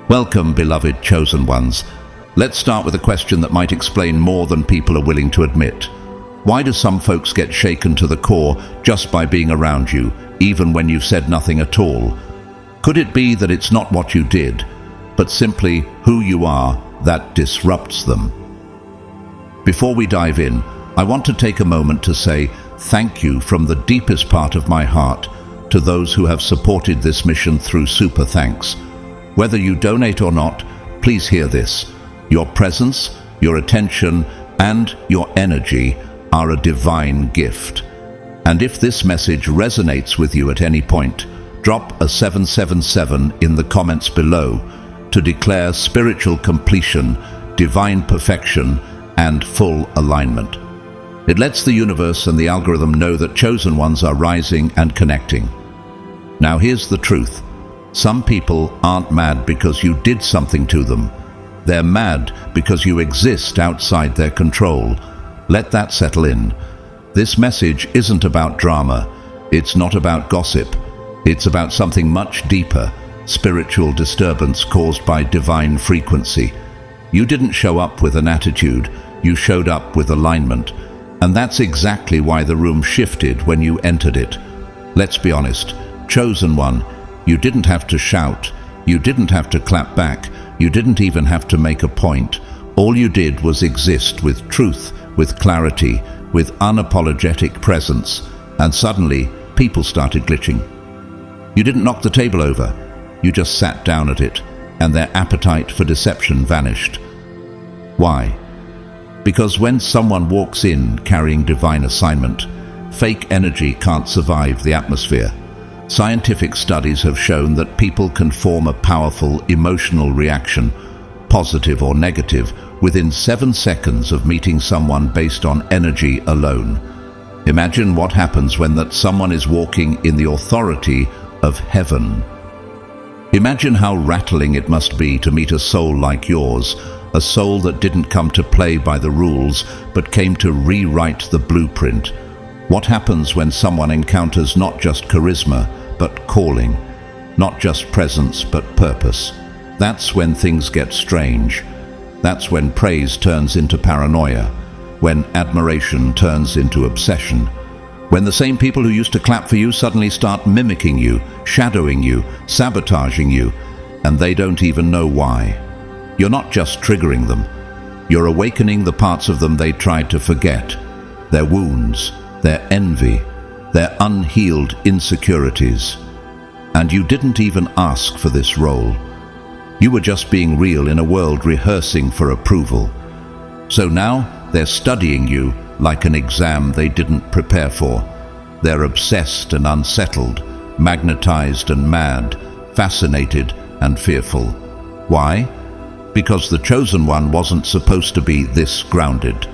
Welcome, beloved chosen ones. Let's start with a question that might explain more than people are willing to admit. Why do some folks get shaken to the core just by being around you, even when you've said nothing at all? Could it be that it's not what you did, but simply who you are that disrupts them? Before we dive in, I want to take a moment to say thank you from the deepest part of my heart to those who have supported this mission through Super Thanks. Whether you donate or not, please hear this. Your presence, your attention, and your energy are a divine gift. And if this message resonates with you at any point, drop a 777 in the comments below to declare spiritual completion, divine perfection, and full alignment. It lets the universe and the algorithm know that chosen ones are rising and connecting. Now here's the truth. Some people aren't mad because you did something to them. They're mad because you exist outside their control. Let that settle in. This message isn't about drama. It's not about gossip. It's about something much deeper, spiritual disturbance caused by divine frequency. You didn't show up with an attitude. You showed up with alignment. And that's exactly why the room shifted when you entered it. Let's be honest. Chosen one, you didn't have to shout. You didn't have to clap back. You didn't even have to make a point. All you did was exist with truth, with clarity, with unapologetic presence. And suddenly, people started glitching. You didn't knock the table over. You just sat down at it, and their appetite for deception vanished. Why? Because when someone walks in carrying divine assignment, fake energy can't survive the atmosphere. Scientific studies have shown that people can form a powerful emotional reaction, positive or negative, within 7 seconds of meeting someone based on energy alone. Imagine what happens when that someone is walking in the authority of heaven. Imagine how rattling it must be to meet a soul like yours, a soul that didn't come to play by the rules, but came to rewrite the blueprint. What happens when someone encounters not just charisma, but calling, not just presence, but purpose? That's when things get strange. That's when praise turns into paranoia, when admiration turns into obsession, when the same people who used to clap for you suddenly start mimicking you, shadowing you, sabotaging you, and they don't even know why. You're not just triggering them. You're awakening the parts of them they tried to forget, their wounds, their envy, their unhealed insecurities. And you didn't even ask for this role. You were just being real in a world rehearsing for approval. So now they're studying you like an exam they didn't prepare for. They're obsessed and unsettled, magnetized and mad, fascinated and fearful. Why? Because the chosen one wasn't supposed to be this grounded,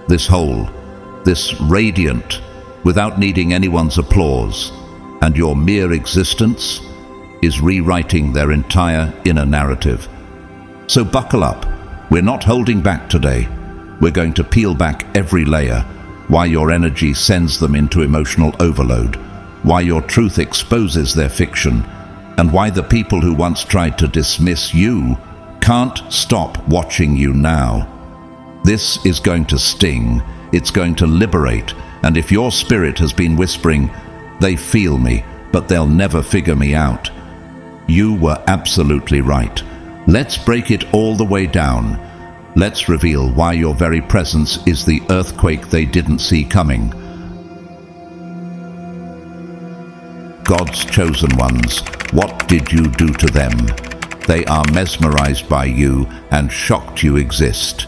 this whole, this radiant, without needing anyone's applause. And your mere existence is rewriting their entire inner narrative. So buckle up. We're not holding back today. We're going to peel back every layer, why your energy sends them into emotional overload, why your truth exposes their fiction, and why the people who once tried to dismiss you can't stop watching you now. This is going to sting. It's going to liberate. And if your spirit has been whispering, "They feel me, but they'll never figure me out," you were absolutely right. Let's break it all the way down. Let's reveal why your very presence is the earthquake they didn't see coming. God's chosen ones, what did you do to them? They are mesmerized by you and shocked you exist.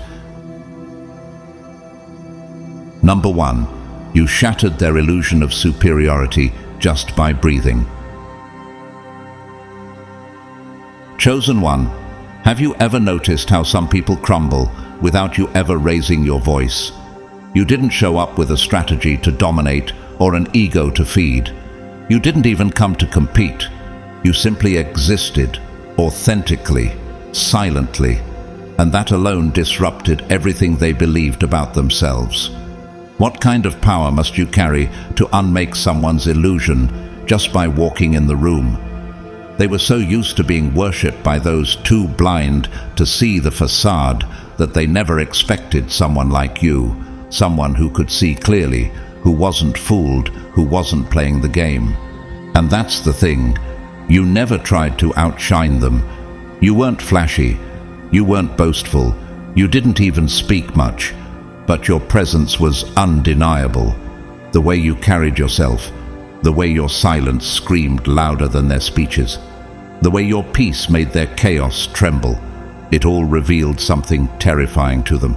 Number 1, you shattered their illusion of superiority just by breathing. Chosen one, have you ever noticed how some people crumble without you ever raising your voice? You didn't show up with a strategy to dominate or an ego to feed. You didn't even come to compete. You simply existed, authentically, silently, and that alone disrupted everything they believed about themselves. What kind of power must you carry to unmake someone's illusion just by walking in the room? They were so used to being worshipped by those too blind to see the facade that they never expected someone like you, someone who could see clearly, who wasn't fooled, who wasn't playing the game. And that's the thing. You never tried to outshine them. You weren't flashy. You weren't boastful. You didn't even speak much. But your presence was undeniable. The way you carried yourself, the way your silence screamed louder than their speeches, the way your peace made their chaos tremble, it all revealed something terrifying to them.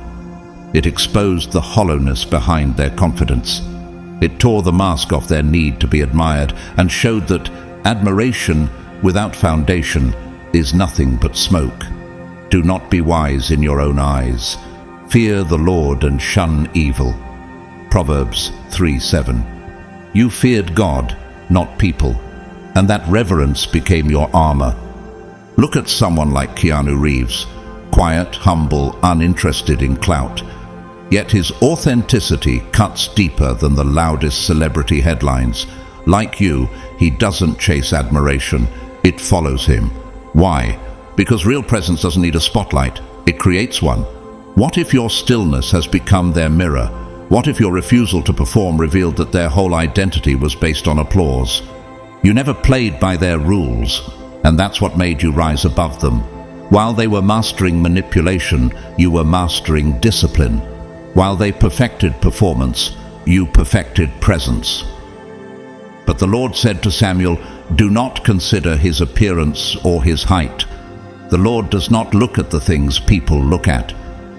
It exposed the hollowness behind their confidence. It tore the mask off their need to be admired and showed that admiration without foundation is nothing but smoke. Do not be wise in your own eyes. Fear the Lord and shun evil. Proverbs 3:7. You feared God, not people, and that reverence became your armor. Look at someone like Keanu Reeves, quiet, humble, uninterested in clout. Yet his authenticity cuts deeper than the loudest celebrity headlines. Like you, he doesn't chase admiration, it follows him. Why? Because real presence doesn't need a spotlight, it creates one. What if your stillness has become their mirror? What if your refusal to perform revealed that their whole identity was based on applause? You never played by their rules, and that's what made you rise above them. While they were mastering manipulation, you were mastering discipline. While they perfected performance, you perfected presence. But the Lord said to Samuel, "Do not consider his appearance or his height." The Lord does not look at the things people look at.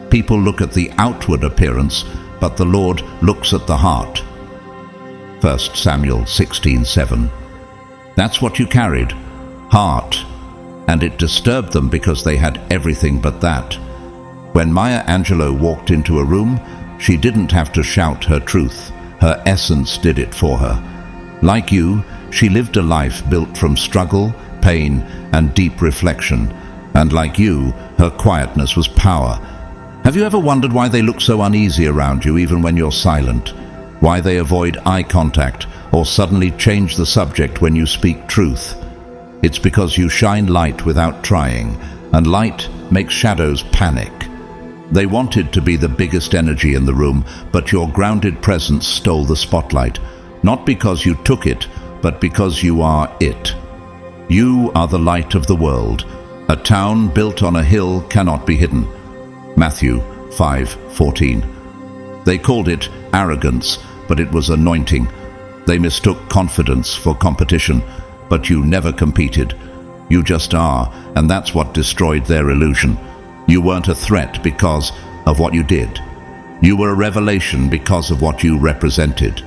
People look at the outward appearance, but the Lord looks at the heart. 1 Samuel 16:7. That's what you carried, heart, and it disturbed them because they had everything but that. When Maya Angelou walked into a room, she didn't have to shout her truth. Her essence did it for her. Like you, she lived a life built from struggle, pain, and deep reflection. And like you, her quietness was power. Have you ever wondered why they look so uneasy around you even when you're silent? Why they avoid eye contact or suddenly change the subject when you speak truth? It's because you shine light without trying, and light makes shadows panic. They wanted to be the biggest energy in the room, but your grounded presence stole the spotlight, not because you took it, but because you are it. You are the light of the world. A town built on a hill cannot be hidden. Matthew 5:14. They called it arrogance, but it was anointing. They mistook confidence for competition, but you never competed. You just are, and that's what destroyed their illusion. You weren't a threat because of what you did. You were a revelation because of what you represented.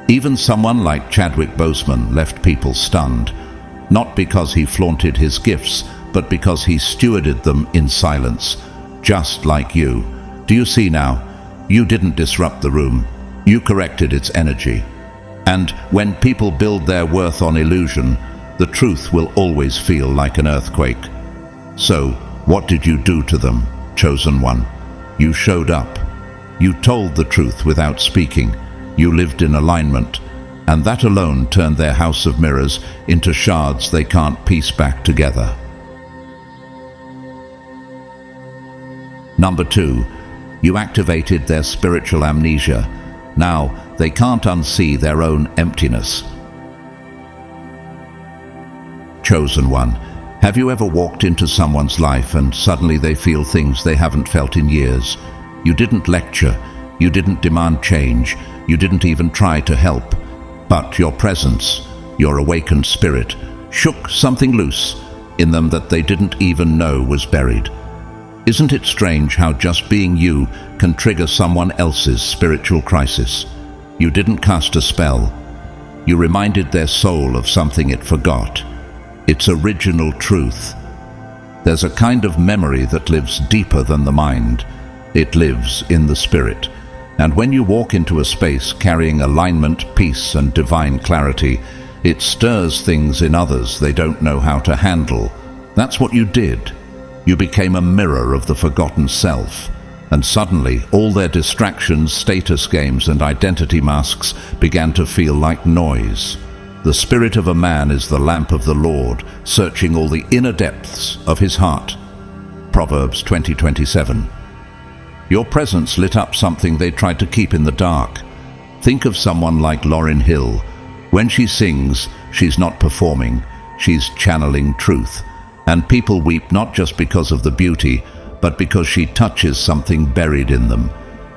Even someone like Chadwick Boseman left people stunned, not because he flaunted his gifts, but because he stewarded them in silence, just like you. Do you see now? You didn't disrupt the room. You corrected its energy. And when people build their worth on illusion, the truth will always feel like an earthquake. So, what did you do to them, chosen one? You showed up. You told the truth without speaking. You lived in alignment, and that alone turned their house of mirrors into shards they can't piece back together. Number 2, you activated their spiritual amnesia. Now, they can't unsee their own emptiness. Chosen one, have you ever walked into someone's life and suddenly they feel things they haven't felt in years? You didn't lecture, you didn't demand change, you didn't even try to help. But your presence, your awakened spirit, shook something loose in them that they didn't even know was buried. Isn't it strange how just being you can trigger someone else's spiritual crisis? You didn't cast a spell. You reminded their soul of something it forgot. Its original truth. There's a kind of memory that lives deeper than the mind. It lives in the spirit. And when you walk into a space carrying alignment, peace, and divine clarity, it stirs things in others they don't know how to handle. That's what you did. You became a mirror of the forgotten self. And suddenly, all their distractions, status games, and identity masks began to feel like noise. The spirit of a man is the lamp of the Lord, searching all the inner depths of his heart. Proverbs 20:27. Your presence lit up something they tried to keep in the dark. Think of someone like Lauryn Hill. When she sings, she's not performing, she's channeling truth. And people weep not just because of the beauty, but because she touches something buried in them.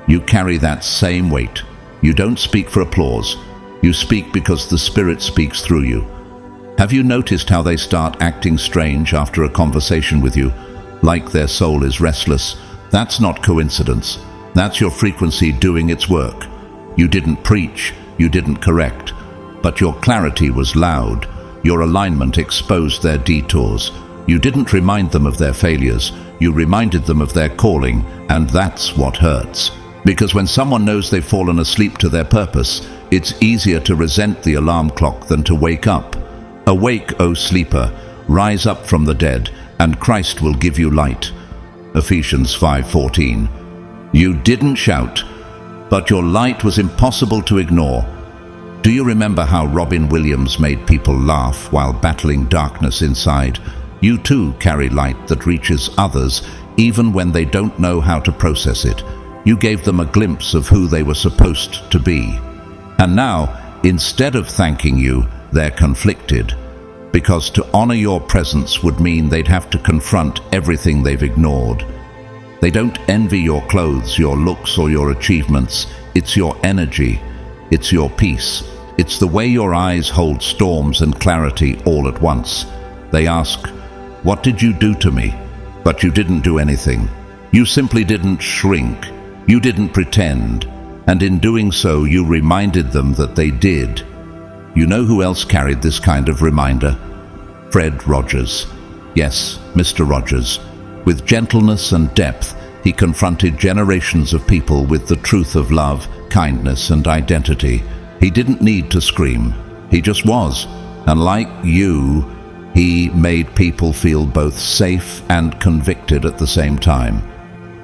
You carry that same weight. You don't speak for applause. You speak because the Spirit speaks through you. Have you noticed how they start acting strange after a conversation with you? Like their soul is restless? That's not coincidence. That's your frequency doing its work. You didn't preach, you didn't correct, but your clarity was loud. Your alignment exposed their detours. You didn't remind them of their failures, you reminded them of their calling, and that's what hurts. Because when someone knows they've fallen asleep to their purpose, it's easier to resent the alarm clock than to wake up. Awake, O sleeper, rise up from the dead, and Christ will give you light. Ephesians 5:14. You didn't shout, but your light was impossible to ignore. Do you remember how Robin Williams made people laugh while battling darkness inside? You too carry light that reaches others even when they don't know how to process it. You gave them a glimpse of who they were supposed to be. And now, instead of thanking you, they're conflicted. Because to honor your presence would mean they'd have to confront everything they've ignored. They don't envy your clothes, your looks, or your achievements. It's your energy. It's your peace. It's the way your eyes hold storms and clarity all at once. They ask, "What did you do to me?" But you didn't do anything. You simply didn't shrink. You didn't pretend. And in doing so, you reminded them that they did. You know who else carried this kind of reminder? Fred Rogers. Yes, Mr. Rogers. With gentleness and depth, he confronted generations of people with the truth of love, kindness, and identity. He didn't need to scream. He just was. And like you, he made people feel both safe and convicted at the same time.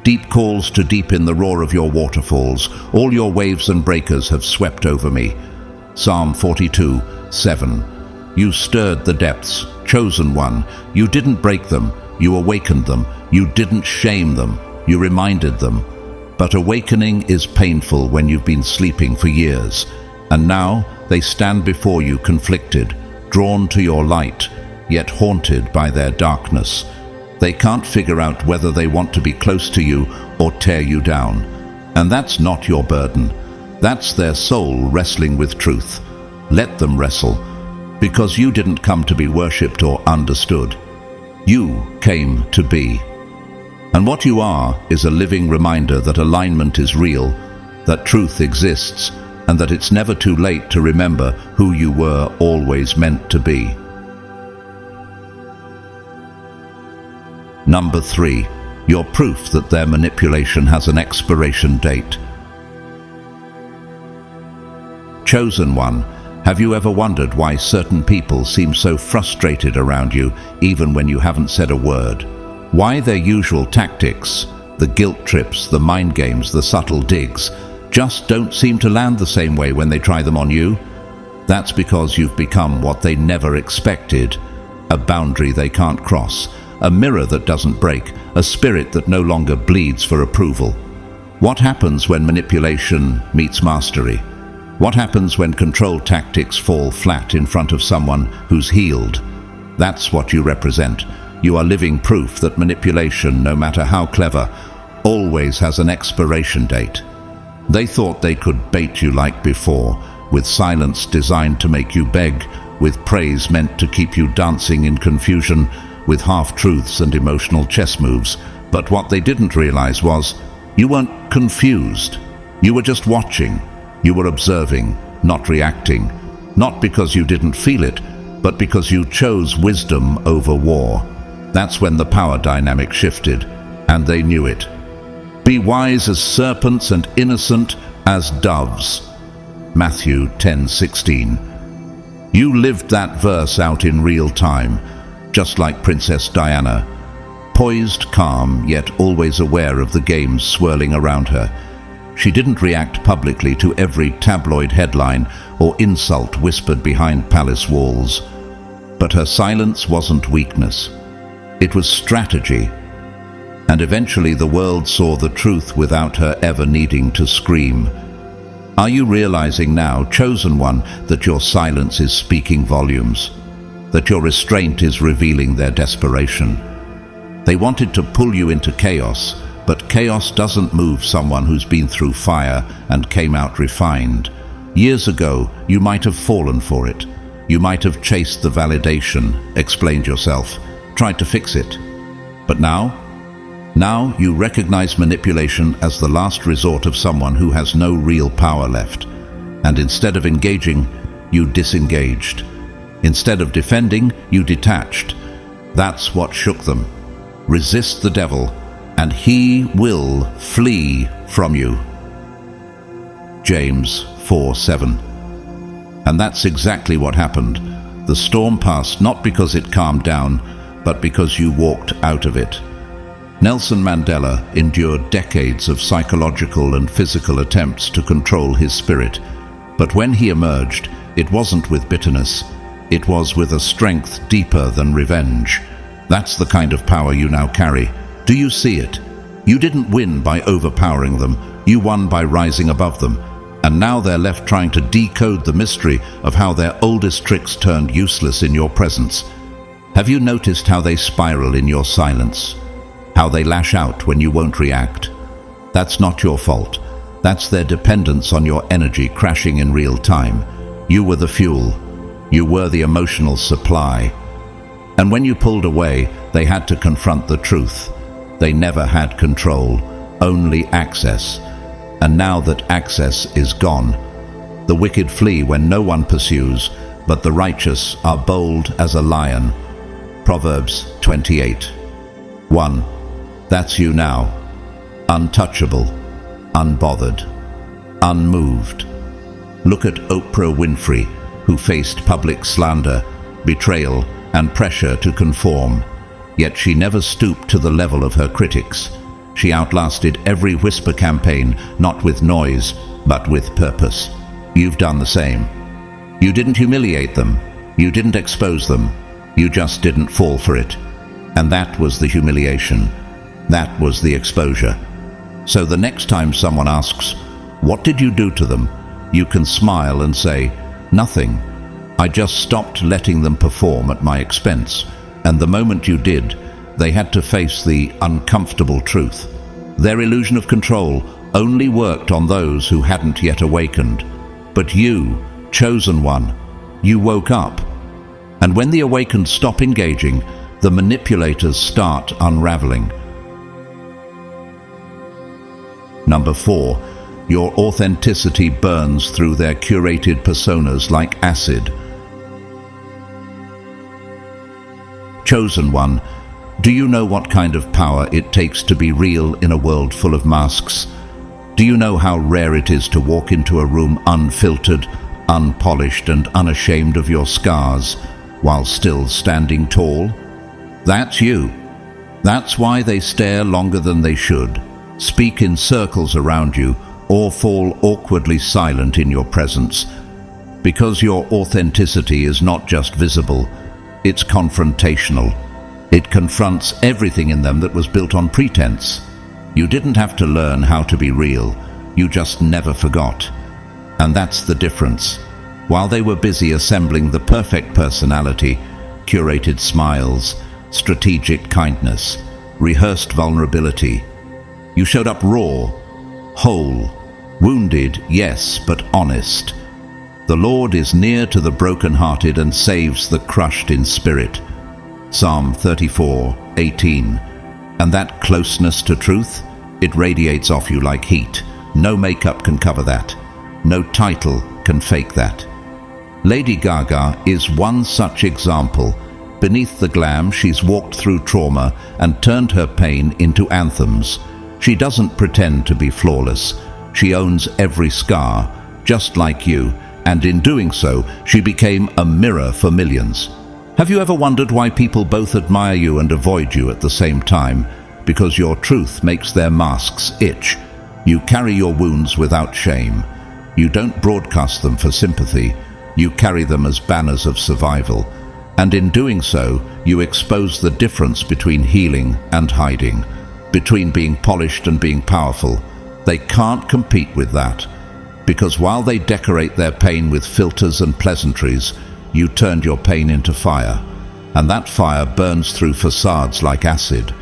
Deep calls to deep in the roar of your waterfalls. All your waves and breakers have swept over me. Psalm 42:7. You stirred the depths, chosen one. You didn't break them. You awakened them. You didn't shame them. You reminded them. But awakening is painful when you've been sleeping for years. And now they stand before you conflicted, drawn to your light, yet haunted by their darkness. They can't figure out whether they want to be close to you or tear you down. And that's not your burden. That's their soul wrestling with truth. Let them wrestle, because you didn't come to be worshipped or understood. You came to be. And what you are is a living reminder that alignment is real, that truth exists, and that it's never too late to remember who you were always meant to be. Number 3, you're proof that their manipulation has an expiration date. Chosen one, have you ever wondered why certain people seem so frustrated around you even when you haven't said a word? Why their usual tactics, the guilt trips, the mind games, the subtle digs, just don't seem to land the same way when they try them on you? That's because you've become what they never expected, a boundary they can't cross, a mirror that doesn't break, a spirit that no longer bleeds for approval. What happens when manipulation meets mastery? What happens when control tactics fall flat in front of someone who's healed? That's what you represent. You are living proof that manipulation, no matter how clever, always has an expiration date. They thought they could bait you like before, with silence designed to make you beg, with praise meant to keep you dancing in confusion, with half-truths and emotional chess moves. But what they didn't realize was, you weren't confused. You were just watching. You were observing, not reacting. Not because you didn't feel it, but because you chose wisdom over war. That's when the power dynamic shifted, and they knew it. Be wise as serpents and innocent as doves. Matthew 10:16. You lived that verse out in real time, just like Princess Diana, poised, calm, yet always aware of the games swirling around her. She didn't react publicly to every tabloid headline or insult whispered behind palace walls. But her silence wasn't weakness. It was strategy. And eventually the world saw the truth without her ever needing to scream. Are you realizing now, chosen one, that your silence is speaking volumes? That your restraint is revealing their desperation? They wanted to pull you into chaos, but chaos doesn't move someone who's been through fire and came out refined. Years ago, you might have fallen for it. You might have chased the validation, explained yourself, tried to fix it. But now you recognize manipulation as the last resort of someone who has no real power left. And instead of engaging, you disengaged. Instead of defending, you detached. That's what shook them. Resist the devil, and he will flee from you. James 4:7. And that's exactly what happened. The storm passed not because it calmed down, but because you walked out of it. Nelson Mandela endured decades of psychological and physical attempts to control his spirit. But when he emerged, it wasn't with bitterness. It was with a strength deeper than revenge. That's the kind of power you now carry. Do you see it? You didn't win by overpowering them. You won by rising above them. And now they're left trying to decode the mystery of how their oldest tricks turned useless in your presence. Have you noticed how they spiral in your silence? How they lash out when you won't react? That's not your fault. That's their dependence on your energy crashing in real time. You were the fuel. You were the emotional supply. And when you pulled away, they had to confront the truth. They never had control, only access. And now that access is gone, the wicked flee when no one pursues, but the righteous are bold as a lion. Proverbs 28:1. That's you now, untouchable, unbothered, unmoved. Look at Oprah Winfrey, who faced public slander, betrayal, and pressure to conform. Yet she never stooped to the level of her critics. She outlasted every whisper campaign, not with noise, but with purpose. You've done the same. You didn't humiliate them. You didn't expose them. You just didn't fall for it. And that was the humiliation. That was the exposure. So the next time someone asks, "What did you do to them?" you can smile and say, "Nothing. I just stopped letting them perform at my expense." And the moment you did, they had to face the uncomfortable truth. Their illusion of control only worked on those who hadn't yet awakened. But you, chosen one, you woke up. And when the awakened stop engaging, the manipulators start unraveling. Number 4, your authenticity burns through their curated personas like acid. Chosen one, do you know what kind of power it takes to be real in a world full of masks? Do you know how rare it is to walk into a room unfiltered, unpolished, and unashamed of your scars, while still standing tall? That's you. That's why they stare longer than they should, speak in circles around you, or fall awkwardly silent in your presence. Because your authenticity is not just visible, it's confrontational. It confronts everything in them that was built on pretense. You didn't have to learn how to be real. You just never forgot. And that's the difference. While they were busy assembling the perfect personality, curated smiles, strategic kindness, rehearsed vulnerability, you showed up raw, whole, wounded, yes, but honest. The Lord is near to the brokenhearted and saves the crushed in spirit. Psalm 34:18. And that closeness to truth, it radiates off you like heat. No makeup can cover that. No title can fake that. Lady Gaga is one such example. Beneath the glam, she's walked through trauma and turned her pain into anthems. She doesn't pretend to be flawless. She owns every scar, just like you, and in doing so, she became a mirror for millions. Have you ever wondered why people both admire you and avoid you at the same time? Because your truth makes their masks itch. You carry your wounds without shame. You don't broadcast them for sympathy. You carry them as banners of survival. And in doing so, you expose the difference between healing and hiding, between being polished and being powerful. They can't compete with that. Because while they decorate their pain with filters and pleasantries, you turned your pain into fire. And that fire burns through facades like acid.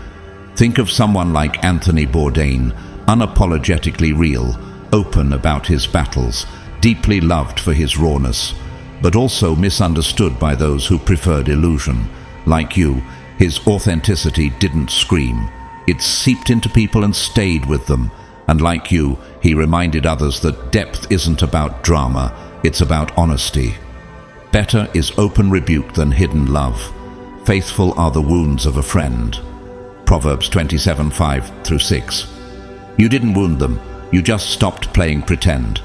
Think of someone like Anthony Bourdain, unapologetically real, open about his battles, deeply loved for his rawness, but also misunderstood by those who preferred illusion. Like you, his authenticity didn't scream. It seeped into people and stayed with them. And like you, he reminded others that depth isn't about drama, it's about honesty. Better is open rebuke than hidden love. Faithful are the wounds of a friend. Proverbs 27:5-6. You didn't wound them, you just stopped playing pretend.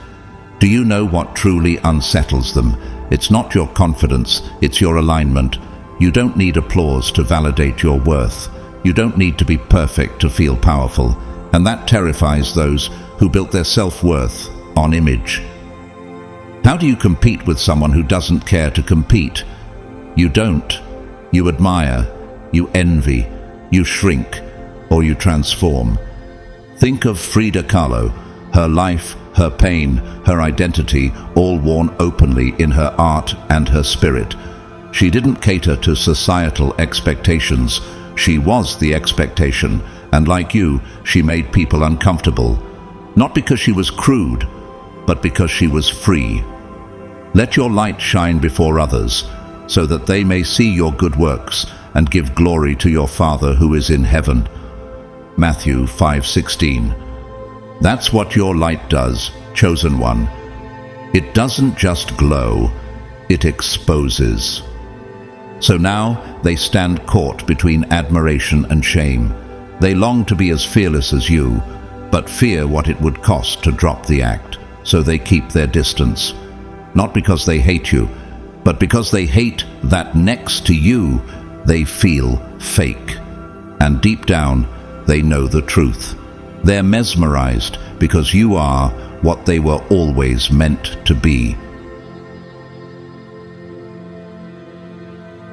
Do you know what truly unsettles them? It's not your confidence, it's your alignment. You don't need applause to validate your worth. You don't need to be perfect to feel powerful. And that terrifies those who built their self-worth on image. How do you compete with someone who doesn't care to compete? You don't. You admire, you envy, you shrink, or you transform. Think of Frida Kahlo, her life, her pain, her identity, all worn openly in her art and her spirit. She didn't cater to societal expectations. She was the expectation, and like you, she made people uncomfortable. Not because she was crude, but because she was free. Let your light shine before others, so that they may see your good works and give glory to your Father who is in heaven. Matthew 5:16. That's what your light does, chosen one. It doesn't just glow, it exposes. So now they stand caught between admiration and shame. They long to be as fearless as you, but fear what it would cost to drop the act, so they keep their distance. Not because they hate you, but because they hate that next to you, they feel fake. And deep down, they know the truth. They're mesmerized because you are what they were always meant to be.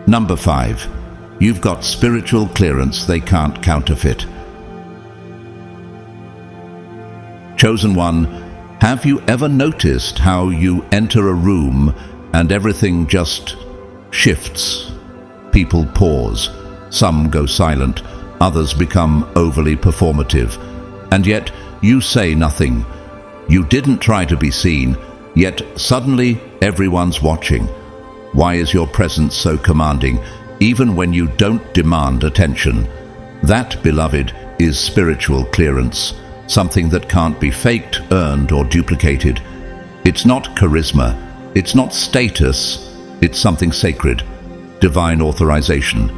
Number 5. You've got spiritual clearance they can't counterfeit. Chosen one, have you ever noticed how you enter a room and everything just shifts? People pause, some go silent, others become overly performative, and yet you say nothing. You didn't try to be seen, yet suddenly everyone's watching. Why is your presence so commanding, even when you don't demand attention? That, beloved, is spiritual clearance, something that can't be faked, earned, or duplicated. It's not charisma, it's not status, it's something sacred, divine authorization,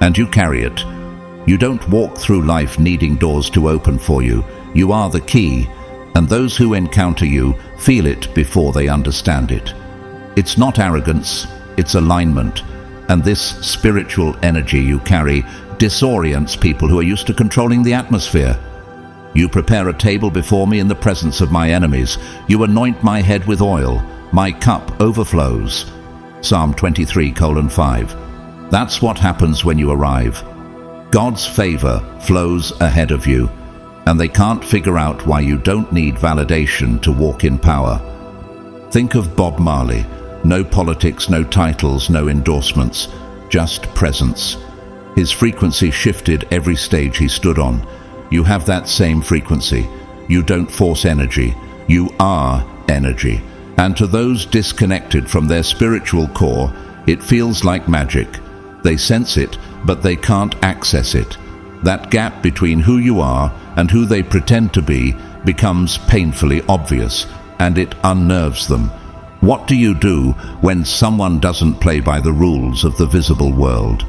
and you carry it. You don't walk through life needing doors to open for you. You are the key, and those who encounter you feel it before they understand it. It's not arrogance, it's alignment, and this spiritual energy you carry disorients people who are used to controlling the atmosphere. You prepare a table before me in the presence of my enemies. You anoint my head with oil. My cup overflows. Psalm 23:5. That's what happens when you arrive. God's favor flows ahead of you, and they can't figure out why you don't need validation to walk in power. Think of Bob Marley. No politics, no titles, no endorsements, just presence. His frequency shifted every stage he stood on. You have that same frequency. You don't force energy. You are energy. And to those disconnected from their spiritual core, it feels like magic. They sense it, but they can't access it. That gap between who you are and who they pretend to be becomes painfully obvious, and it unnerves them. What do you do when someone doesn't play by the rules of the visible world?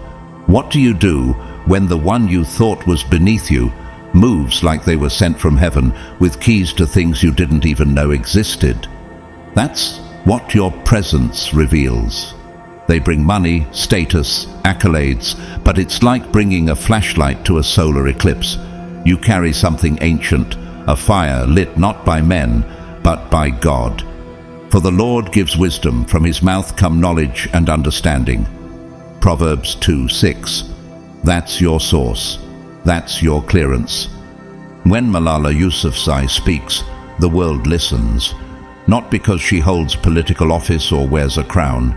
What do you do when the one you thought was beneath you moves like they were sent from heaven with keys to things you didn't even know existed? That's what your presence reveals. They bring money, status, accolades, but it's like bringing a flashlight to a solar eclipse. You carry something ancient, a fire lit not by men, but by God. For the Lord gives wisdom, from his mouth come knowledge and understanding. Proverbs 2:6. That's your source. That's your clearance. When Malala Yousafzai speaks, the world listens, not because she holds political office or wears a crown,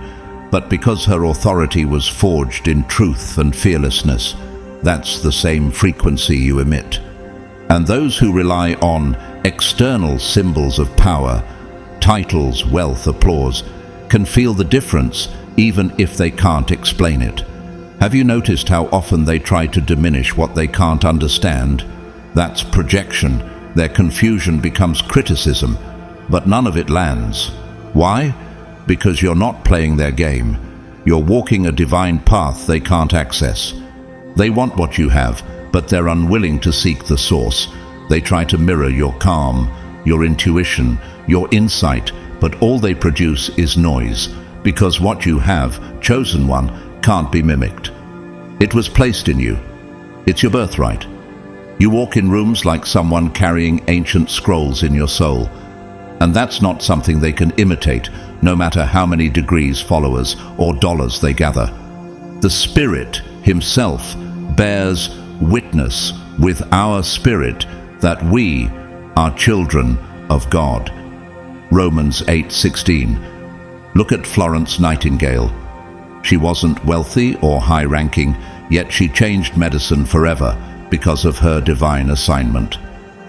but because her authority was forged in truth and fearlessness. That's the same frequency you emit. And those who rely on external symbols of power, titles, wealth, applause, can feel the difference even if they can't explain it. Have you noticed how often they try to diminish what they can't understand? That's projection. Their confusion becomes criticism, but none of it lands. Why? Because you're not playing their game. You're walking a divine path they can't access. They want what you have, but they're unwilling to seek the source. They try to mirror your calm, your intuition, your insight, but all they produce is noise, because what you have, chosen one, can't be mimicked. It was placed in you. It's your birthright. You walk in rooms like someone carrying ancient scrolls in your soul, and that's not something they can imitate, no matter how many degrees, followers, or dollars they gather. The Spirit himself bears witness with our spirit that we are children of God. Romans 8:16. Look at Florence Nightingale. She wasn't wealthy or high-ranking, yet she changed medicine forever because of her divine assignment.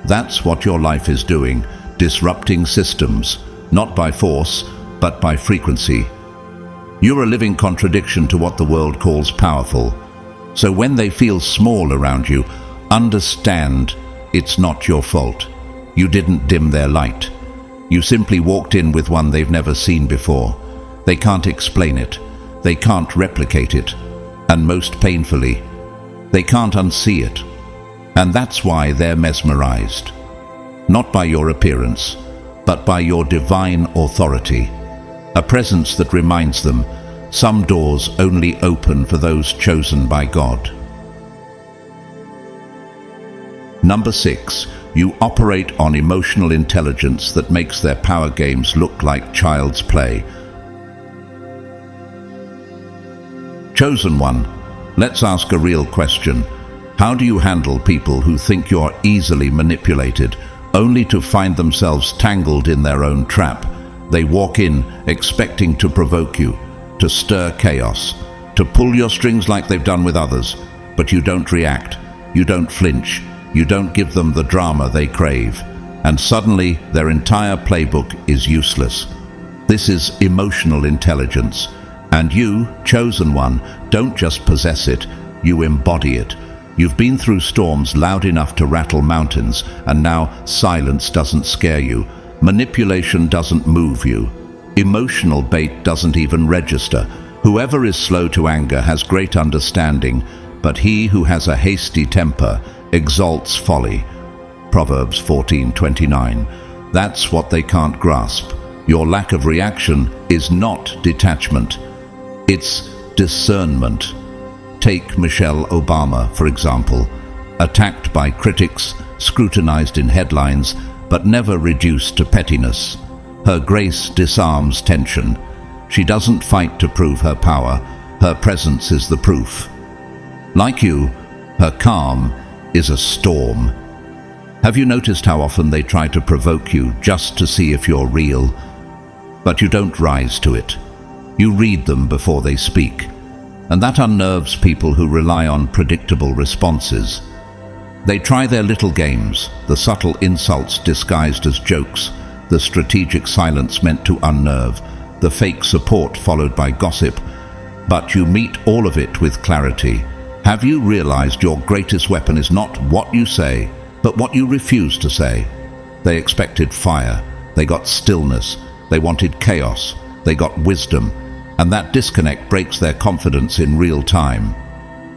That's what your life is doing, disrupting systems, not by force, but by frequency. You're a living contradiction to what the world calls powerful. So when they feel small around you, understand it's not your fault. You didn't dim their light. You simply walked in with one they've never seen before. They can't explain it. They can't replicate it. And most painfully, they can't unsee it. And that's why they're mesmerized. Not by your appearance, but by your divine authority. A presence that reminds them some doors only open for those chosen by God. Number 6. You operate on emotional intelligence that makes their power games look like child's play. Chosen one, let's ask a real question. How do you handle people who think you're easily manipulated, only to find themselves tangled in their own trap? They walk in expecting to provoke you, to stir chaos, to pull your strings like they've done with others, but you don't react, you don't flinch, you don't give them the drama they crave, and suddenly their entire playbook is useless. This is emotional intelligence, and you, chosen one, don't just possess it, you embody it. You've been through storms loud enough to rattle mountains, and now silence doesn't scare you. Manipulation doesn't move you. Emotional bait doesn't even register. Whoever is slow to anger has great understanding, but he who has a hasty temper exalts folly. Proverbs 14:29. That's what they can't grasp. Your lack of reaction is not detachment. It's discernment. Take Michelle Obama, for example. Attacked by critics, scrutinized in headlines, but never reduced to pettiness. Her grace disarms tension. She doesn't fight to prove her power. Her presence is the proof. Like you, her calm is a storm. Have you noticed how often they try to provoke you just to see if you're real? But you don't rise to it. You read them before they speak. And that unnerves people who rely on predictable responses. They try their little games, the subtle insults disguised as jokes, the strategic silence meant to unnerve, the fake support followed by gossip. But you meet all of it with clarity. Have you realized your greatest weapon is not what you say, but what you refuse to say? They expected fire, they got stillness, they wanted chaos, they got wisdom, and that disconnect breaks their confidence in real time.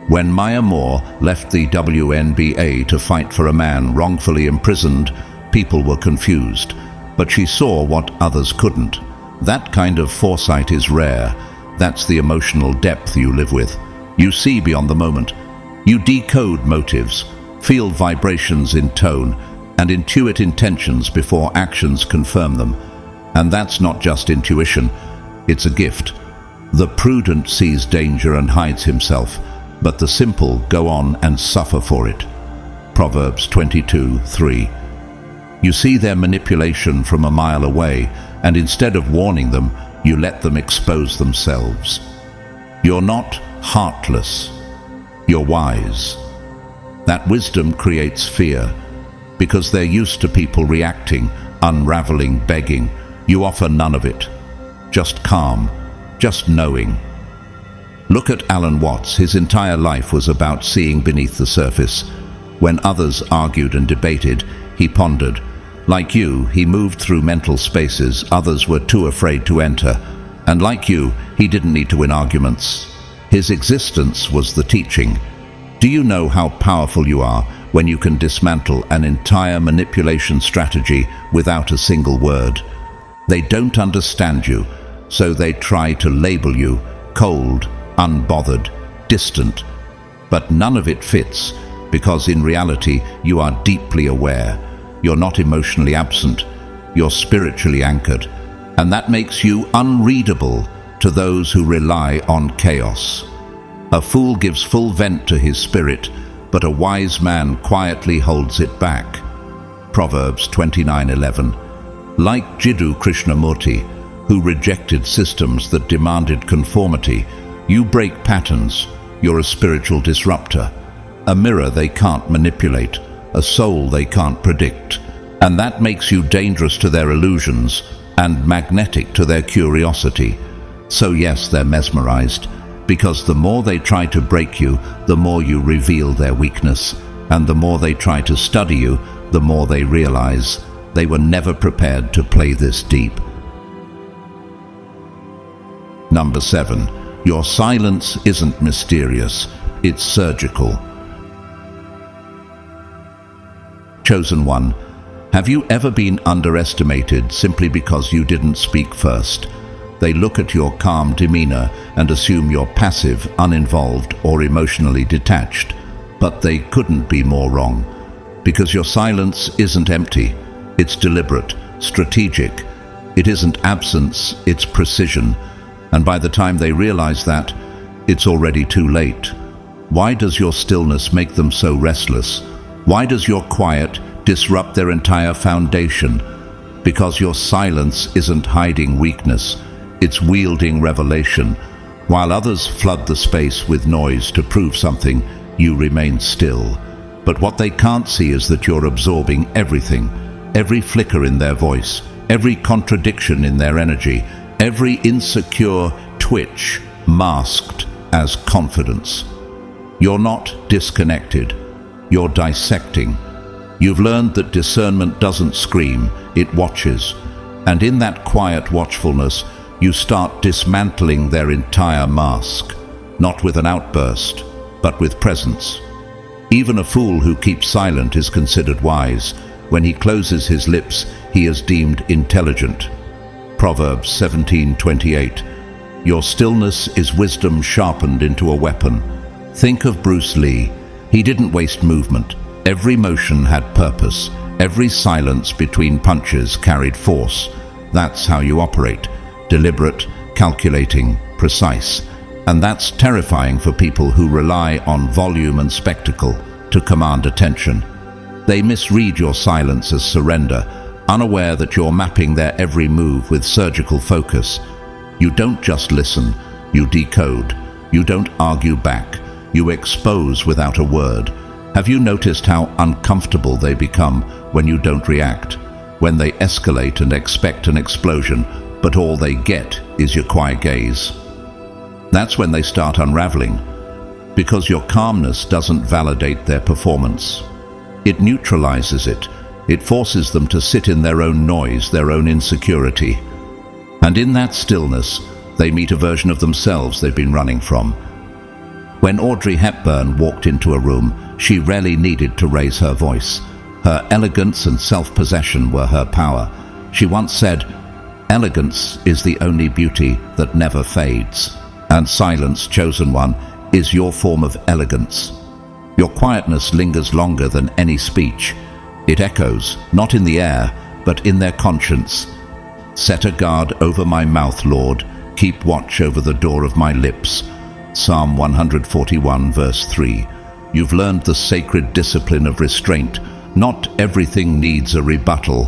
When Maya Moore left the WNBA to fight for a man wrongfully imprisoned, people were confused, but she saw what others couldn't. That kind of foresight is rare. That's the emotional depth you live with. You see beyond the moment. You decode motives, feel vibrations in tone, and intuit intentions before actions confirm them. And that's not just intuition, it's a gift. The prudent sees danger and hides himself, but the simple go on and suffer for it. Proverbs 22:3. You see their manipulation from a mile away, and instead of warning them, you let them expose themselves. You're not heartless, you're wise. That wisdom creates fear, because they're used to people reacting, unraveling, begging. You offer none of it. Just calm, just knowing. Look at Alan Watts. His entire life was about seeing beneath the surface. When others argued and debated, he pondered. Like you, he moved through mental spaces others were too afraid to enter. And like you, he didn't need to win arguments. His existence was the teaching. Do you know how powerful you are when you can dismantle an entire manipulation strategy without a single word? They don't understand you, so they try to label you cold, unbothered, distant. But none of it fits, because in reality you are deeply aware. You're not emotionally absent, you're spiritually anchored, and that makes you unreadable to those who rely on chaos. A fool gives full vent to his spirit, but a wise man quietly holds it back. Proverbs 29:11. Like Jiddu Krishnamurti, who rejected systems that demanded conformity, you break patterns. You're a spiritual disruptor, a mirror they can't manipulate, a soul they can't predict. And that makes you dangerous to their illusions and magnetic to their curiosity. So yes, they're mesmerized, because the more they try to break you, the more you reveal their weakness. And the more they try to study you, the more they realize they were never prepared to play this deep. Number 7. Your silence isn't mysterious, it's surgical. Chosen one, have you ever been underestimated simply because you didn't speak first? They look at your calm demeanor and assume you're passive, uninvolved, or emotionally detached. But they couldn't be more wrong, because your silence isn't empty. It's deliberate, strategic. It isn't absence, it's precision. And by the time they realize that, it's already too late. Why does your stillness make them so restless? Why does your quiet disrupt their entire foundation? Because your silence isn't hiding weakness, it's wielding revelation. While others flood the space with noise to prove something, you remain still. But what they can't see is that you're absorbing everything, every flicker in their voice, every contradiction in their energy, every insecure twitch masked as confidence. You're not disconnected, you're dissecting. You've learned that discernment doesn't scream, it watches. And in that quiet watchfulness, you start dismantling their entire mask, not with an outburst, but with presence. Even a fool who keeps silent is considered wise. When he closes his lips, he is deemed intelligent. Proverbs 17:28. Your stillness is wisdom sharpened into a weapon. Think of Bruce Lee. He didn't waste movement. Every motion had purpose. Every silence between punches carried force. That's how you operate. Deliberate, calculating, precise. And that's terrifying for people who rely on volume and spectacle to command attention. They misread your silence as surrender, unaware that you're mapping their every move with surgical focus. You don't just listen, you decode. You don't argue back, you expose without a word. Have you noticed how uncomfortable they become when you don't react? When they escalate and expect an explosion, but all they get is your quiet gaze. That's when they start unraveling, because your calmness doesn't validate their performance. It neutralizes it. It forces them to sit in their own noise, their own insecurity. And in that stillness, they meet a version of themselves they've been running from. When Audrey Hepburn walked into a room, she rarely needed to raise her voice. Her elegance and self-possession were her power. She once said, "Elegance is the only beauty that never fades." And silence, chosen one, is your form of elegance. Your quietness lingers longer than any speech. It echoes, not in the air, but in their conscience. Set a guard over my mouth, Lord. Keep watch over the door of my lips. Psalm 141, verse 3. You've learned the sacred discipline of restraint. Not everything needs a rebuttal.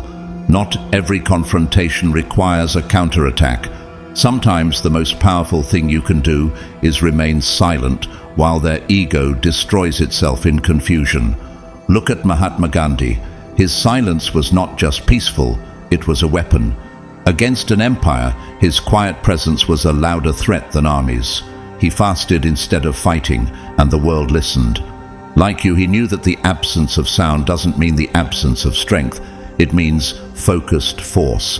Not every confrontation requires a counterattack. Sometimes the most powerful thing you can do is remain silent while their ego destroys itself in confusion. Look at Mahatma Gandhi. His silence was not just peaceful, it was a weapon. Against an empire, his quiet presence was a louder threat than armies. He fasted instead of fighting, and the world listened. Like you, he knew that the absence of sound doesn't mean the absence of strength. It means focused force.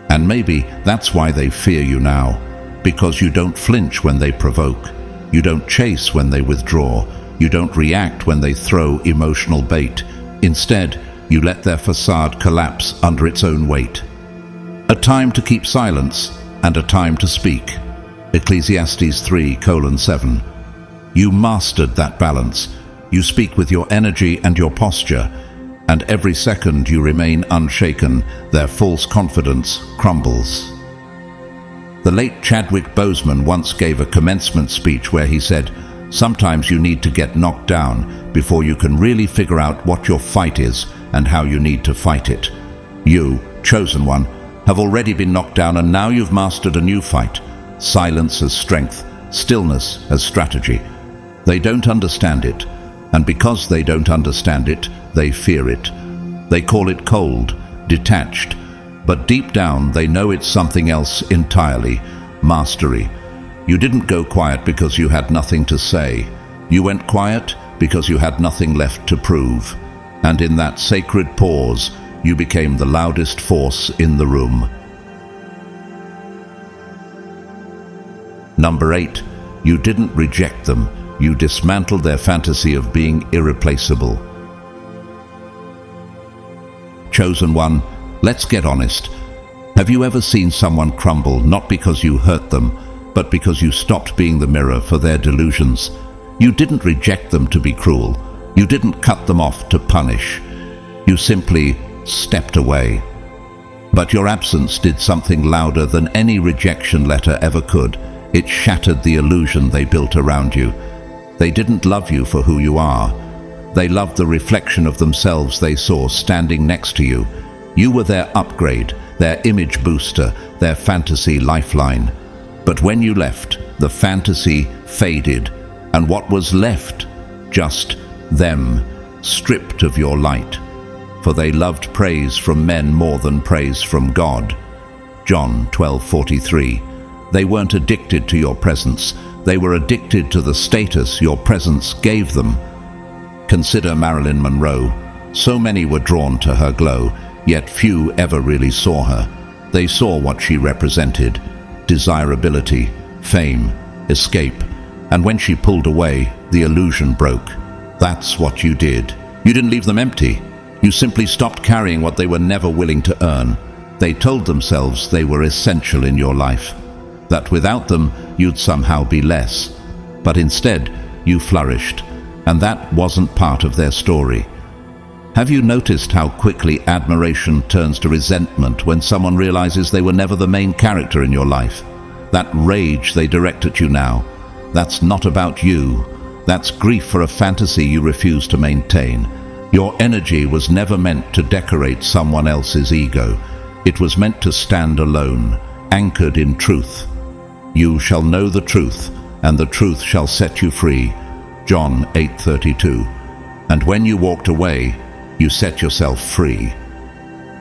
And maybe that's why they fear you now. Because you don't flinch when they provoke. You don't chase when they withdraw. You don't react when they throw emotional bait. Instead, you let their facade collapse under its own weight. A time to keep silence and a time to speak. Ecclesiastes 3:7. You mastered that balance. You speak with your energy and your posture, and every second you remain unshaken, their false confidence crumbles. The late Chadwick Boseman once gave a commencement speech where he said, "Sometimes you need to get knocked down before you can really figure out what your fight is and how you need to fight it." You, chosen one, have already been knocked down, and now you've mastered a new fight. Silence as strength, stillness as strategy. They don't understand it, and because they don't understand it, they fear it. They call it cold, detached, but deep down they know it's something else entirely: mastery. You didn't go quiet because you had nothing to say. You went quiet because you had nothing left to prove. And in that sacred pause, you became the loudest force in the room. Number 8, you didn't reject them. You dismantled their fantasy of being irreplaceable. Chosen one, let's get honest. Have you ever seen someone crumble not because you hurt them, but because you stopped being the mirror for their delusions? You didn't reject them to be cruel. You didn't cut them off to punish. You simply stepped away. But your absence did something louder than any rejection letter ever could. It shattered the illusion they built around you. They didn't love you for who you are. They loved the reflection of themselves they saw standing next to you. You were their upgrade, their image booster, their fantasy lifeline. But when you left, the fantasy faded, and what was left? Just them, stripped of your light. For they loved praise from men more than praise from God. John 12:43. They weren't addicted to your presence. They were addicted to the status your presence gave them. Consider Marilyn Monroe. So many were drawn to her glow, yet few ever really saw her. They saw what she represented: desirability, fame, escape. And when she pulled away, the illusion broke. That's what you did. You didn't leave them empty. You simply stopped carrying what they were never willing to earn. They told themselves they were essential in your life, that without them you'd somehow be less. But instead, you flourished, and that wasn't part of their story. Have you noticed how quickly admiration turns to resentment when someone realizes they were never the main character in your life? That rage they direct at you now, that's not about you. That's grief for a fantasy you refuse to maintain. Your energy was never meant to decorate someone else's ego. It was meant to stand alone, anchored in truth. You shall know the truth, and the truth shall set you free. John 8:32. And when you walked away, you set yourself free.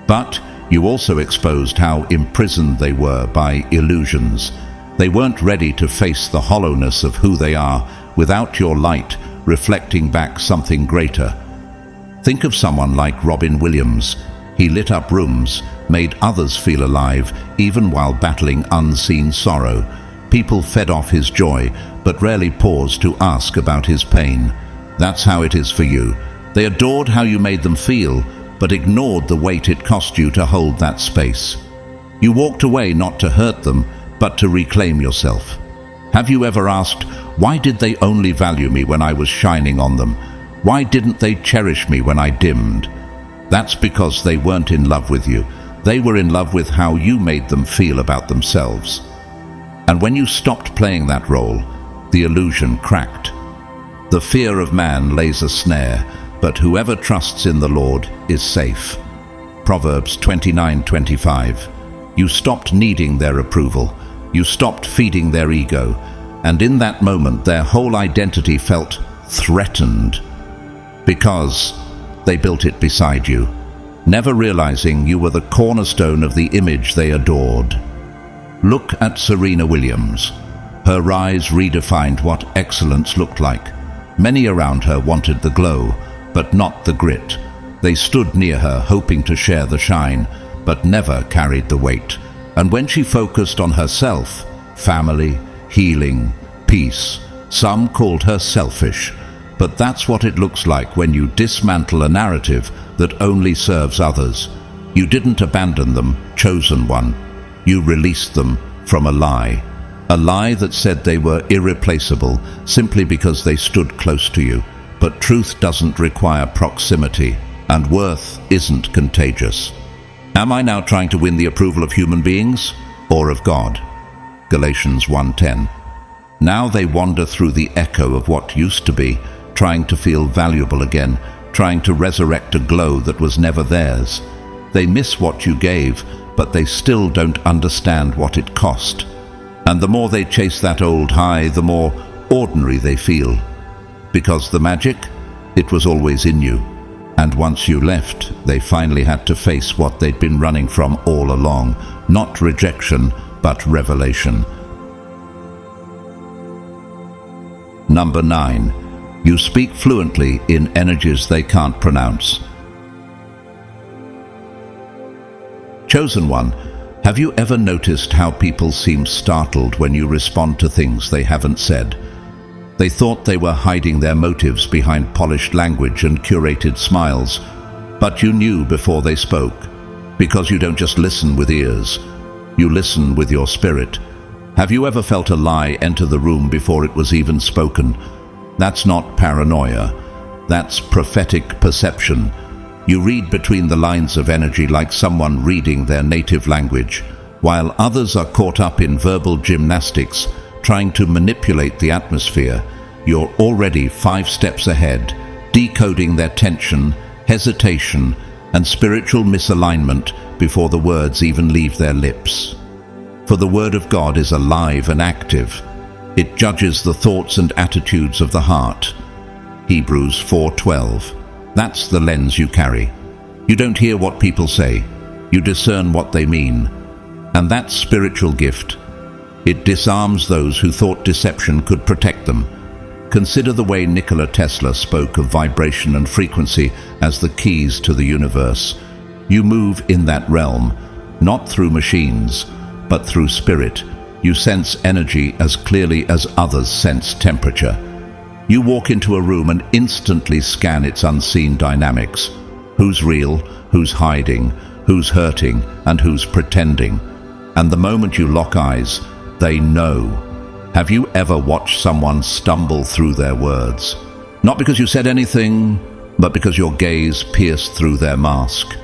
But you also exposed how imprisoned they were by illusions. They weren't ready to face the hollowness of who they are without your light reflecting back something greater. Think of someone like Robin Williams. He lit up rooms, made others feel alive, even while battling unseen sorrow. People fed off his joy, but rarely paused to ask about his pain. That's how it is for you. They adored how you made them feel, but ignored the weight it cost you to hold that space. You walked away not to hurt them, but to reclaim yourself. Have you ever asked, why did they only value me when I was shining on them? Why didn't they cherish me when I dimmed? That's because they weren't in love with you. They were in love with how you made them feel about themselves. And when you stopped playing that role, the illusion cracked. The fear of man lays a snare, but whoever trusts in the Lord is safe. Proverbs 29:25. You stopped needing their approval. You stopped feeding their ego. And in that moment, their whole identity felt threatened because they built it beside you, never realizing you were the cornerstone of the image they adored. Look at Serena Williams. Her rise redefined what excellence looked like. Many around her wanted the glow, but not the grit. They stood near her, hoping to share the shine, but never carried the weight. And when she focused on herself, family, healing, peace, some called her selfish. But that's what it looks like when you dismantle a narrative that only serves others. You didn't abandon them, chosen one. You released them from a lie that said they were irreplaceable simply because they stood close to you. But truth doesn't require proximity, and worth isn't contagious. Am I now trying to win the approval of human beings or of God? Galatians 1:10. Now they wander through the echo of what used to be, trying to feel valuable again, trying to resurrect a glow that was never theirs. They miss what you gave, but they still don't understand what it cost. And the more they chase that old high, the more ordinary they feel. Because the magic, it was always in you. And once you left, they finally had to face what they'd been running from all along. Not rejection, but revelation. Number 9. You speak fluently in energies they can't pronounce. Chosen one, have you ever noticed how people seem startled when you respond to things they haven't said? They thought they were hiding their motives behind polished language and curated smiles, but you knew before they spoke, because you don't just listen with ears, you listen with your spirit. Have you ever felt a lie enter the room before it was even spoken? That's not paranoia, that's prophetic perception. You read between the lines of energy like someone reading their native language, while others are caught up in verbal gymnastics, trying to manipulate the atmosphere. You're already 5 steps ahead, decoding their tension, hesitation, and spiritual misalignment before the words even leave their lips. For the Word of God is alive and active. It judges the thoughts and attitudes of the heart. Hebrews 4:12. That's the lens you carry. You don't hear what people say. You discern what they mean. And that spiritual gift, it disarms those who thought deception could protect them. Consider the way Nikola Tesla spoke of vibration and frequency as the keys to the universe. You move in that realm, not through machines, but through spirit. You sense energy as clearly as others sense temperature. You walk into a room and instantly scan its unseen dynamics. Who's real, who's hiding, who's hurting, and who's pretending. And the moment you lock eyes, they know. Have you ever watched someone stumble through their words? Not because you said anything, but because your gaze pierced through their mask.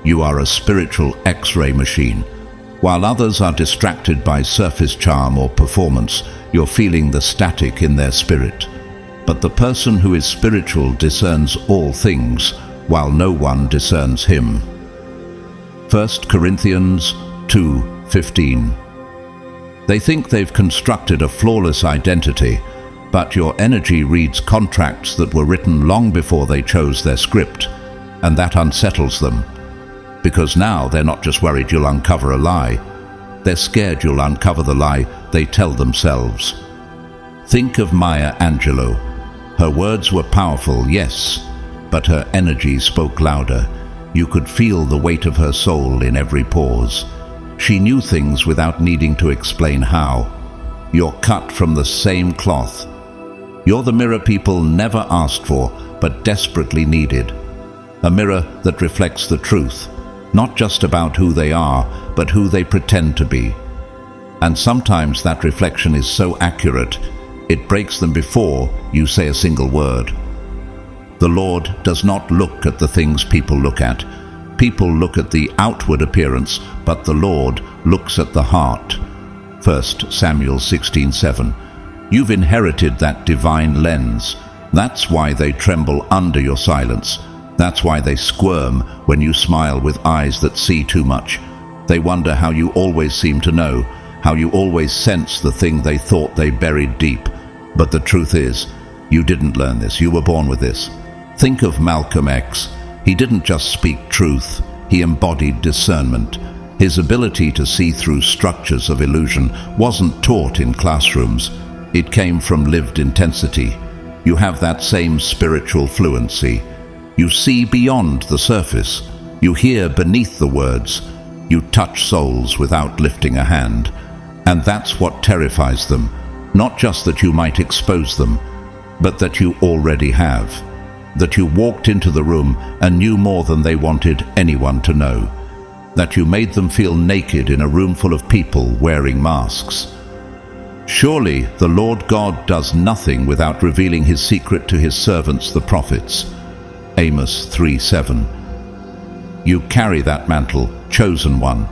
You are a spiritual X-ray machine. While others are distracted by surface charm or performance, you're feeling the static in their spirit. But the person who is spiritual discerns all things, while no one discerns him. 1 Corinthians 2:15. They think they've constructed a flawless identity, but your energy reads contracts that were written long before they chose their script, and that unsettles them. Because now they're not just worried you'll uncover a lie, they're scared you'll uncover the lie they tell themselves. Think of Maya Angelou. Her words were powerful, yes, but her energy spoke louder. You could feel the weight of her soul in every pause. She knew things without needing to explain how. You're cut from the same cloth. You're the mirror people never asked for, but desperately needed. A mirror that reflects the truth, not just about who they are, but who they pretend to be. And sometimes that reflection is so accurate, it breaks them before you say a single word. The Lord does not look at the things people look at. People look at the outward appearance, but the Lord looks at the heart. 1 Samuel 16:7. You've inherited that divine lens. That's why they tremble under your silence. That's why they squirm when you smile with eyes that see too much. They wonder how you always seem to know, how you always sense the thing they thought they buried deep. But the truth is, you didn't learn this. You were born with this. Think of Malcolm X. He didn't just speak truth. He embodied discernment. His ability to see through structures of illusion wasn't taught in classrooms. It came from lived intensity. You have that same spiritual fluency. You see beyond the surface. You hear beneath the words. You touch souls without lifting a hand. And that's what terrifies them. Not just that you might expose them, but that you already have. That you walked into the room and knew more than they wanted anyone to know. That you made them feel naked in a room full of people wearing masks. Surely the Lord God does nothing without revealing his secret to his servants the prophets. Amos 3:7. You carry that mantle, chosen one,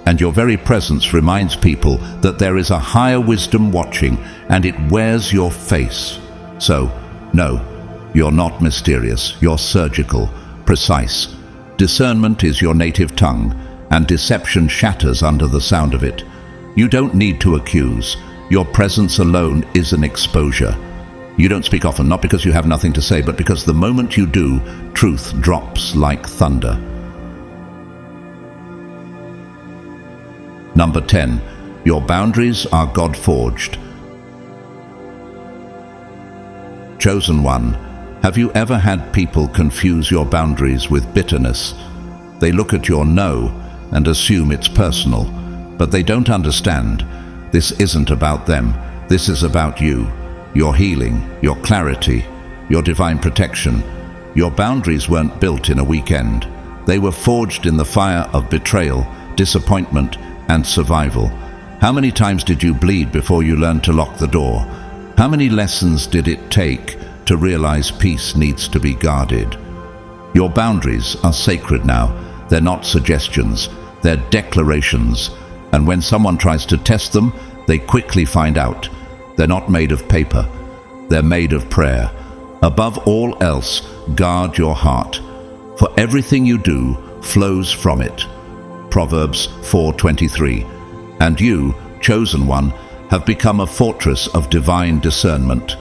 and your very presence reminds people that there is a higher wisdom watching, and it wears your face. So, no, you're not mysterious, you're surgical, precise. Discernment is your native tongue, and deception shatters under the sound of it. You don't need to accuse. Your presence alone is an exposure. You don't speak often, not because you have nothing to say, but because the moment you do, truth drops like thunder. Number 10. Your boundaries are God-forged. Chosen one, have you ever had people confuse your boundaries with bitterness? They look at your no and assume it's personal, but they don't understand. This isn't about them. This is about you, your healing, your clarity, your divine protection. Your boundaries weren't built in a weekend. They were forged in the fire of betrayal, disappointment, and survival. How many times did you bleed before you learned to lock the door? How many lessons did it take to realize peace needs to be guarded? Your boundaries are sacred now. They're not suggestions, they're declarations. And when someone tries to test them, they quickly find out. They're not made of paper, they're made of prayer. Above all else, guard your heart, for everything you do flows from it. Proverbs 4:23. And you, chosen one, have become a fortress of divine discernment.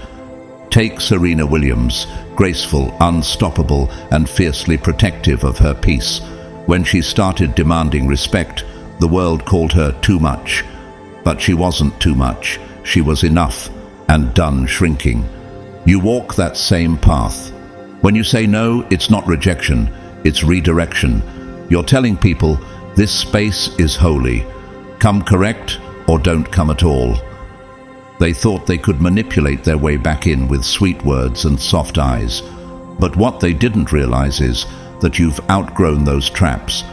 Take Serena Williams, graceful, unstoppable, and fiercely protective of her peace. When she started demanding respect, the world called her too much. But she wasn't too much. She was enough and done shrinking. You walk that same path. When you say no, it's not rejection, it's redirection. You're telling people, this space is holy. Come correct or don't come at all. They thought they could manipulate their way back in with sweet words and soft eyes. But what they didn't realize is that you've outgrown those traps.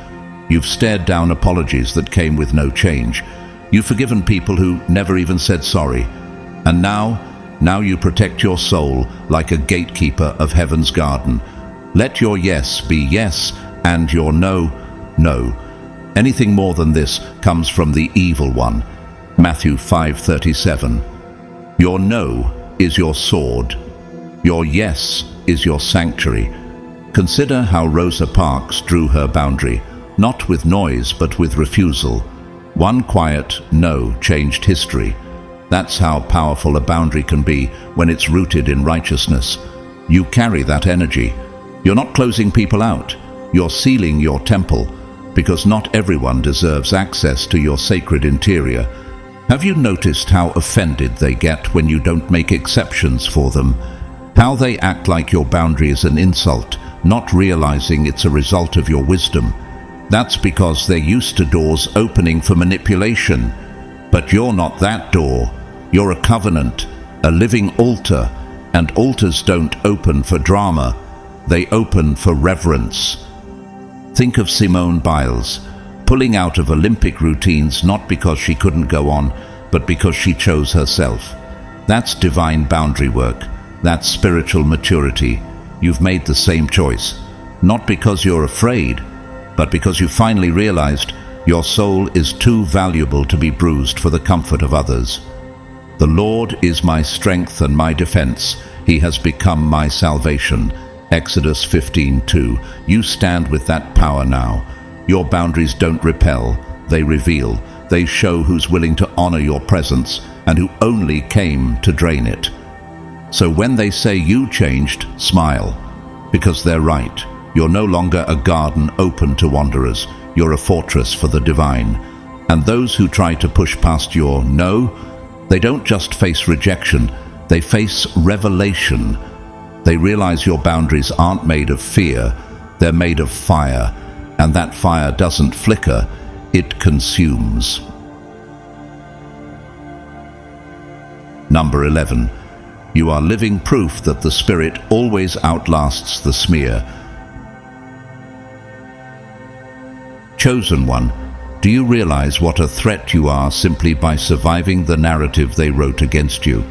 You've stared down apologies that came with no change. You've forgiven people who never even said sorry. And now you protect your soul like a gatekeeper of heaven's garden. Let your yes be yes and your no, no. Anything more than this comes from the evil one. Matthew 5:37. Your no is your sword. Your yes is your sanctuary. Consider how Rosa Parks drew her boundary, not with noise but with refusal. One quiet no changed history. That's how powerful a boundary can be when it's rooted in righteousness. You carry that energy. You're not closing people out. You're sealing your temple, because not everyone deserves access to your sacred interior. Have you noticed how offended they get when you don't make exceptions for them? How they act like your boundary is an insult, not realizing it's a result of your wisdom. That's because they're used to doors opening for manipulation. But you're not that door. You're a covenant, a living altar, and altars don't open for drama. They open for reverence. Think of Simone Biles, pulling out of Olympic routines not because she couldn't go on, but because she chose herself. That's divine boundary work. That's spiritual maturity. you've made the same choice. Not because you're afraid, but because you finally realized your soul is too valuable to be bruised for the comfort of others. The Lord is my strength and my defense. He has become my salvation. Exodus 15:2. You stand with that power now. Your boundaries don't repel, they reveal. They show who's willing to honor your presence and who only came to drain it. So when they say you changed, smile, because they're right. You're no longer a garden open to wanderers. You're a fortress for the divine. And those who try to push past your no, they don't just face rejection, they face revelation. They realize your boundaries aren't made of fear, they're made of fire, and that fire doesn't flicker, it consumes. Number 11. You are living proof that the Spirit always outlasts the smear. Chosen one, do you realize what a threat you are simply by surviving the narrative they wrote against you?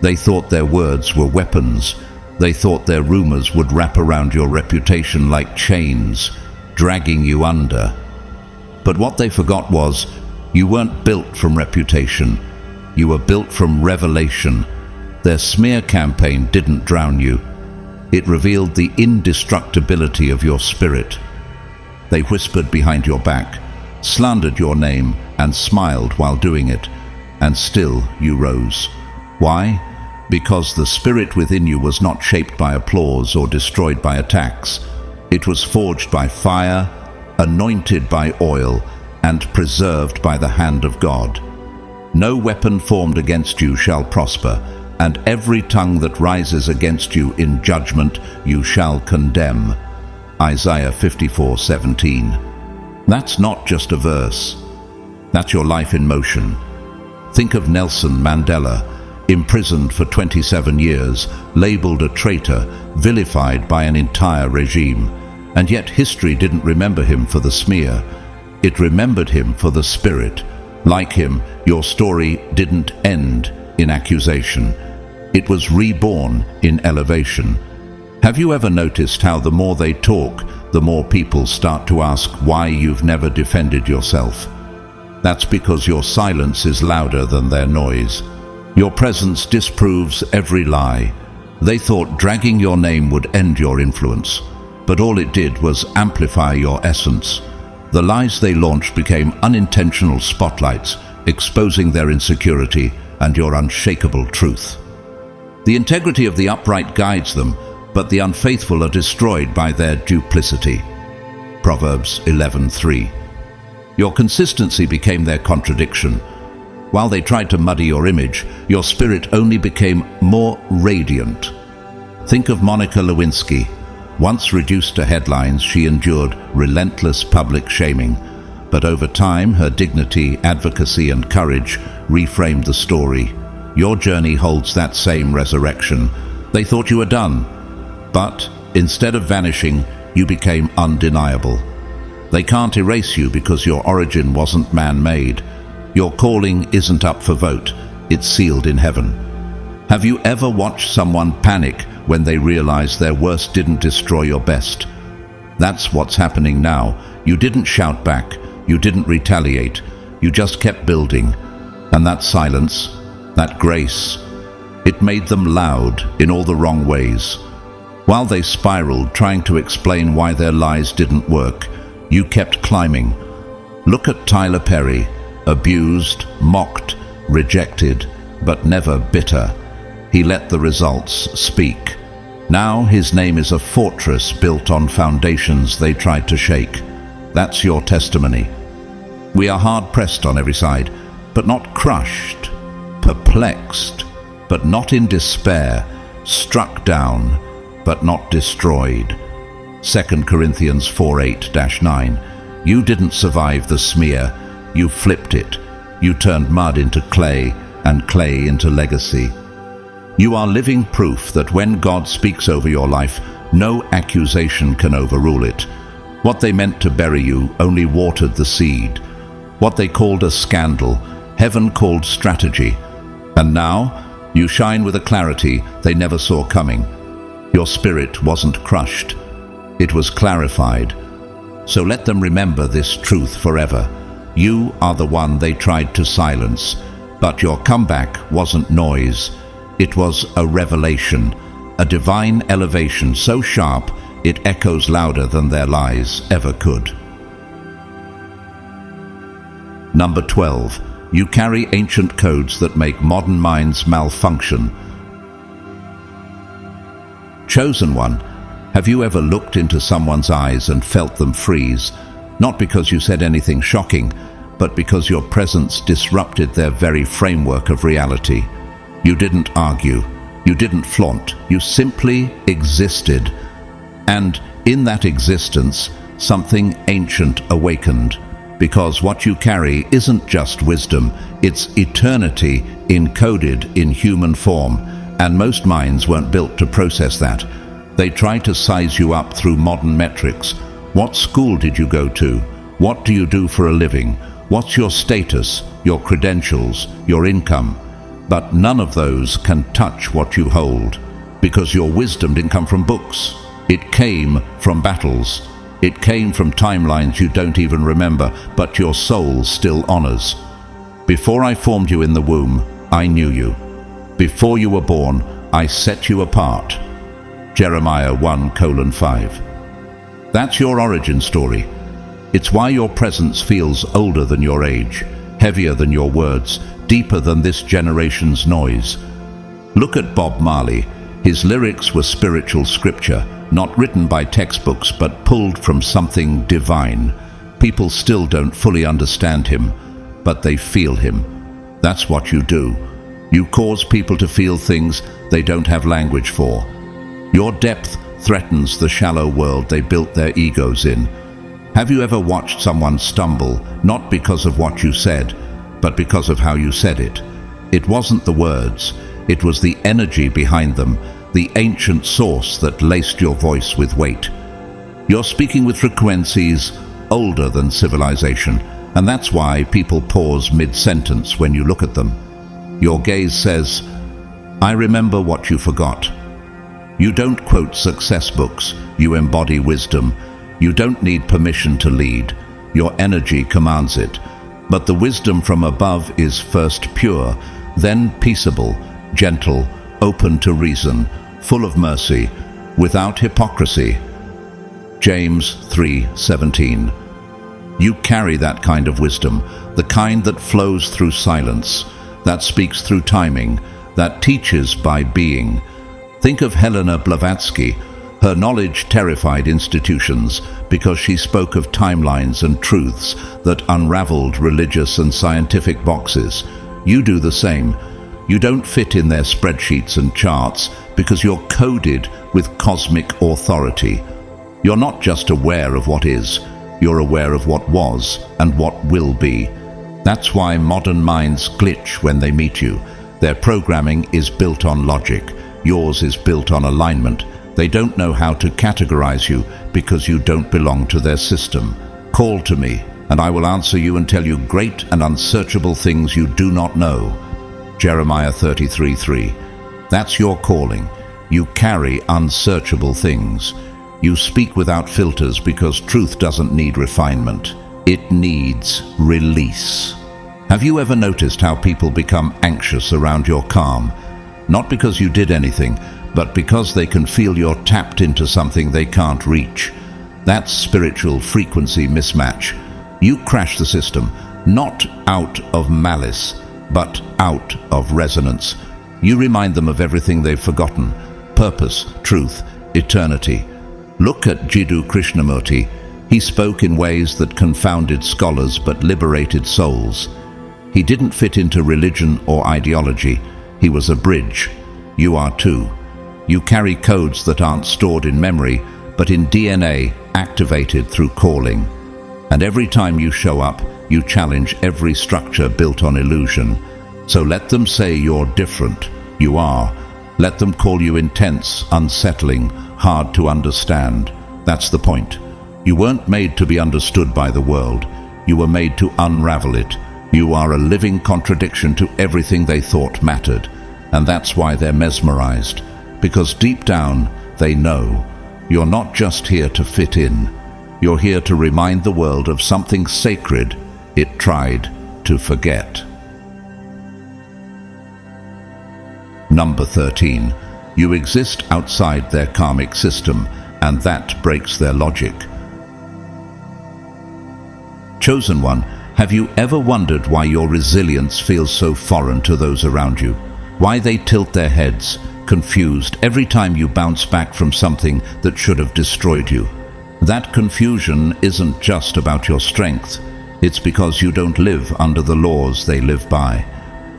They thought their words were weapons. They thought their rumors would wrap around your reputation like chains, dragging you under. But what they forgot was, you weren't built from reputation. You were built from revelation. Their smear campaign didn't drown you. It revealed the indestructibility of your spirit. They whispered behind your back, slandered your name, and smiled while doing it. And still you rose. Why? Because the spirit within you was not shaped by applause or destroyed by attacks. It was forged by fire, anointed by oil, and preserved by the hand of God. No weapon formed against you shall prosper, and every tongue that rises against you in judgment you shall condemn. Isaiah 54:17. That's not just a verse. That's your life in motion. Think of Nelson Mandela, imprisoned for 27 years, labeled a traitor, vilified by an entire regime. And yet history didn't remember him for the smear. It remembered him for the spirit. Like him, your story didn't end in accusation. It was reborn in elevation. Have you ever noticed how the more they talk, the more people start to ask why you've never defended yourself? That's because your silence is louder than their noise. Your presence disproves every lie. They thought dragging your name would end your influence, but all it did was amplify your essence. The lies they launched became unintentional spotlights, exposing their insecurity and your unshakable truth. The integrity of the upright guides them, but the unfaithful are destroyed by their duplicity. Proverbs 11:3. Your consistency became their contradiction. While they tried to muddy your image, your spirit only became more radiant. Think of Monica Lewinsky. Once reduced to headlines, she endured relentless public shaming. But over time, her dignity, advocacy, and courage reframed the story. Your journey holds that same resurrection. They thought you were done. But instead of vanishing, you became undeniable. They can't erase you because your origin wasn't man-made. Your calling isn't up for vote, it's sealed in heaven. Have you ever watched someone panic when they realize their worst didn't destroy your best? That's what's happening now. You didn't shout back, you didn't retaliate, you just kept building. And that silence, that grace, it made them loud in all the wrong ways. While they spiraled, trying to explain why their lies didn't work, you kept climbing. Look at Tyler Perry, abused, mocked, rejected, but never bitter. He let the results speak. Now his name is a fortress built on foundations they tried to shake. That's your testimony. We are hard-pressed on every side, but not crushed, perplexed, but not in despair, struck down, but not destroyed. 2 Corinthians 4:8-9. You didn't survive the smear, you flipped it. You turned mud into clay and clay into legacy. You are living proof that when God speaks over your life, no accusation can overrule it. What they meant to bury you only watered the seed. What they called a scandal, heaven called strategy. And now, you shine with a clarity they never saw coming. Your spirit wasn't crushed. It was clarified. So let them remember this truth forever. You are the one they tried to silence, but your comeback wasn't noise. It was a revelation, a divine elevation so sharp it echoes louder than their lies ever could. Number 12. You carry ancient codes that make modern minds malfunction. Chosen one, have you ever looked into someone's eyes and felt them freeze? Not because you said anything shocking, but because your presence disrupted their very framework of reality. You didn't argue. You didn't flaunt. You simply existed. And in that existence, something ancient awakened. Because what you carry isn't just wisdom, it's eternity encoded in human form. And most minds weren't built to process that. They try to size you up through modern metrics. What school did you go to? What do you do for a living? What's your status, your credentials, your income? But none of those can touch what you hold, because your wisdom didn't come from books. It came from battles. It came from timelines you don't even remember, but your soul still honors. Before I formed you in the womb, I knew you. Before you were born, I set you apart. Jeremiah 1:5. That's your origin story. It's why your presence feels older than your age, heavier than your words, deeper than this generation's noise. Look at Bob Marley. His lyrics were spiritual scripture, not written by textbooks but pulled from something divine. People still don't fully understand him, but they feel him. That's what you do. You cause people to feel things they don't have language for. Your depth threatens the shallow world they built their egos in. Have you ever watched someone stumble, not because of what you said, but because of how you said it? It wasn't the words, it was the energy behind them, the ancient source that laced your voice with weight. You're speaking with frequencies older than civilization, and that's why people pause mid-sentence when you look at them. Your gaze says, I remember what you forgot. You don't quote success books, you embody wisdom. You don't need permission to lead. Your energy commands it. But the wisdom from above is first pure, then peaceable, gentle, open to reason, full of mercy, without hypocrisy. James 3:17. You carry that kind of wisdom, the kind that flows through silence, that speaks through timing, that teaches by being. Think of Helena Blavatsky. Her knowledge terrified institutions because she spoke of timelines and truths that unraveled religious and scientific boxes. You do the same. You don't fit in their spreadsheets and charts because you're coded with cosmic authority. You're not just aware of what is, you're aware of what was and what will be. That's why modern minds glitch when they meet you. Their programming is built on logic. Yours is built on alignment. They don't know how to categorize you because you don't belong to their system. Call to me, and I will answer you and tell you great and unsearchable things you do not know. Jeremiah 33:3. That's your calling. You carry unsearchable things. You speak without filters because truth doesn't need refinement. It needs release. Have you ever noticed how people become anxious around your calm? Not because you did anything, but because they can feel you're tapped into something they can't reach. That's spiritual frequency mismatch. You crash the system, not out of malice, but out of resonance. You remind them of everything they've forgotten: purpose, truth, eternity. Look at Jiddu Krishnamurti. He spoke in ways that confounded scholars but liberated souls. He didn't fit into religion or ideology. He was a bridge. You are too. You carry codes that aren't stored in memory, but in DNA, activated through calling. And every time you show up, you challenge every structure built on illusion. So let them say you're different. You are. Let them call you intense, unsettling, hard to understand. That's the point. You weren't made to be understood by the world. You were made to unravel it. You are a living contradiction to everything they thought mattered. And that's why they're mesmerized. Because deep down, they know. You're not just here to fit in. You're here to remind the world of something sacred it tried to forget. Number 13. You exist outside their karmic system, and that breaks their logic. Chosen one, have you ever wondered why your resilience feels so foreign to those around you? Why they tilt their heads, confused, every time you bounce back from something that should have destroyed you? That confusion isn't just about your strength. It's because you don't live under the laws they live by.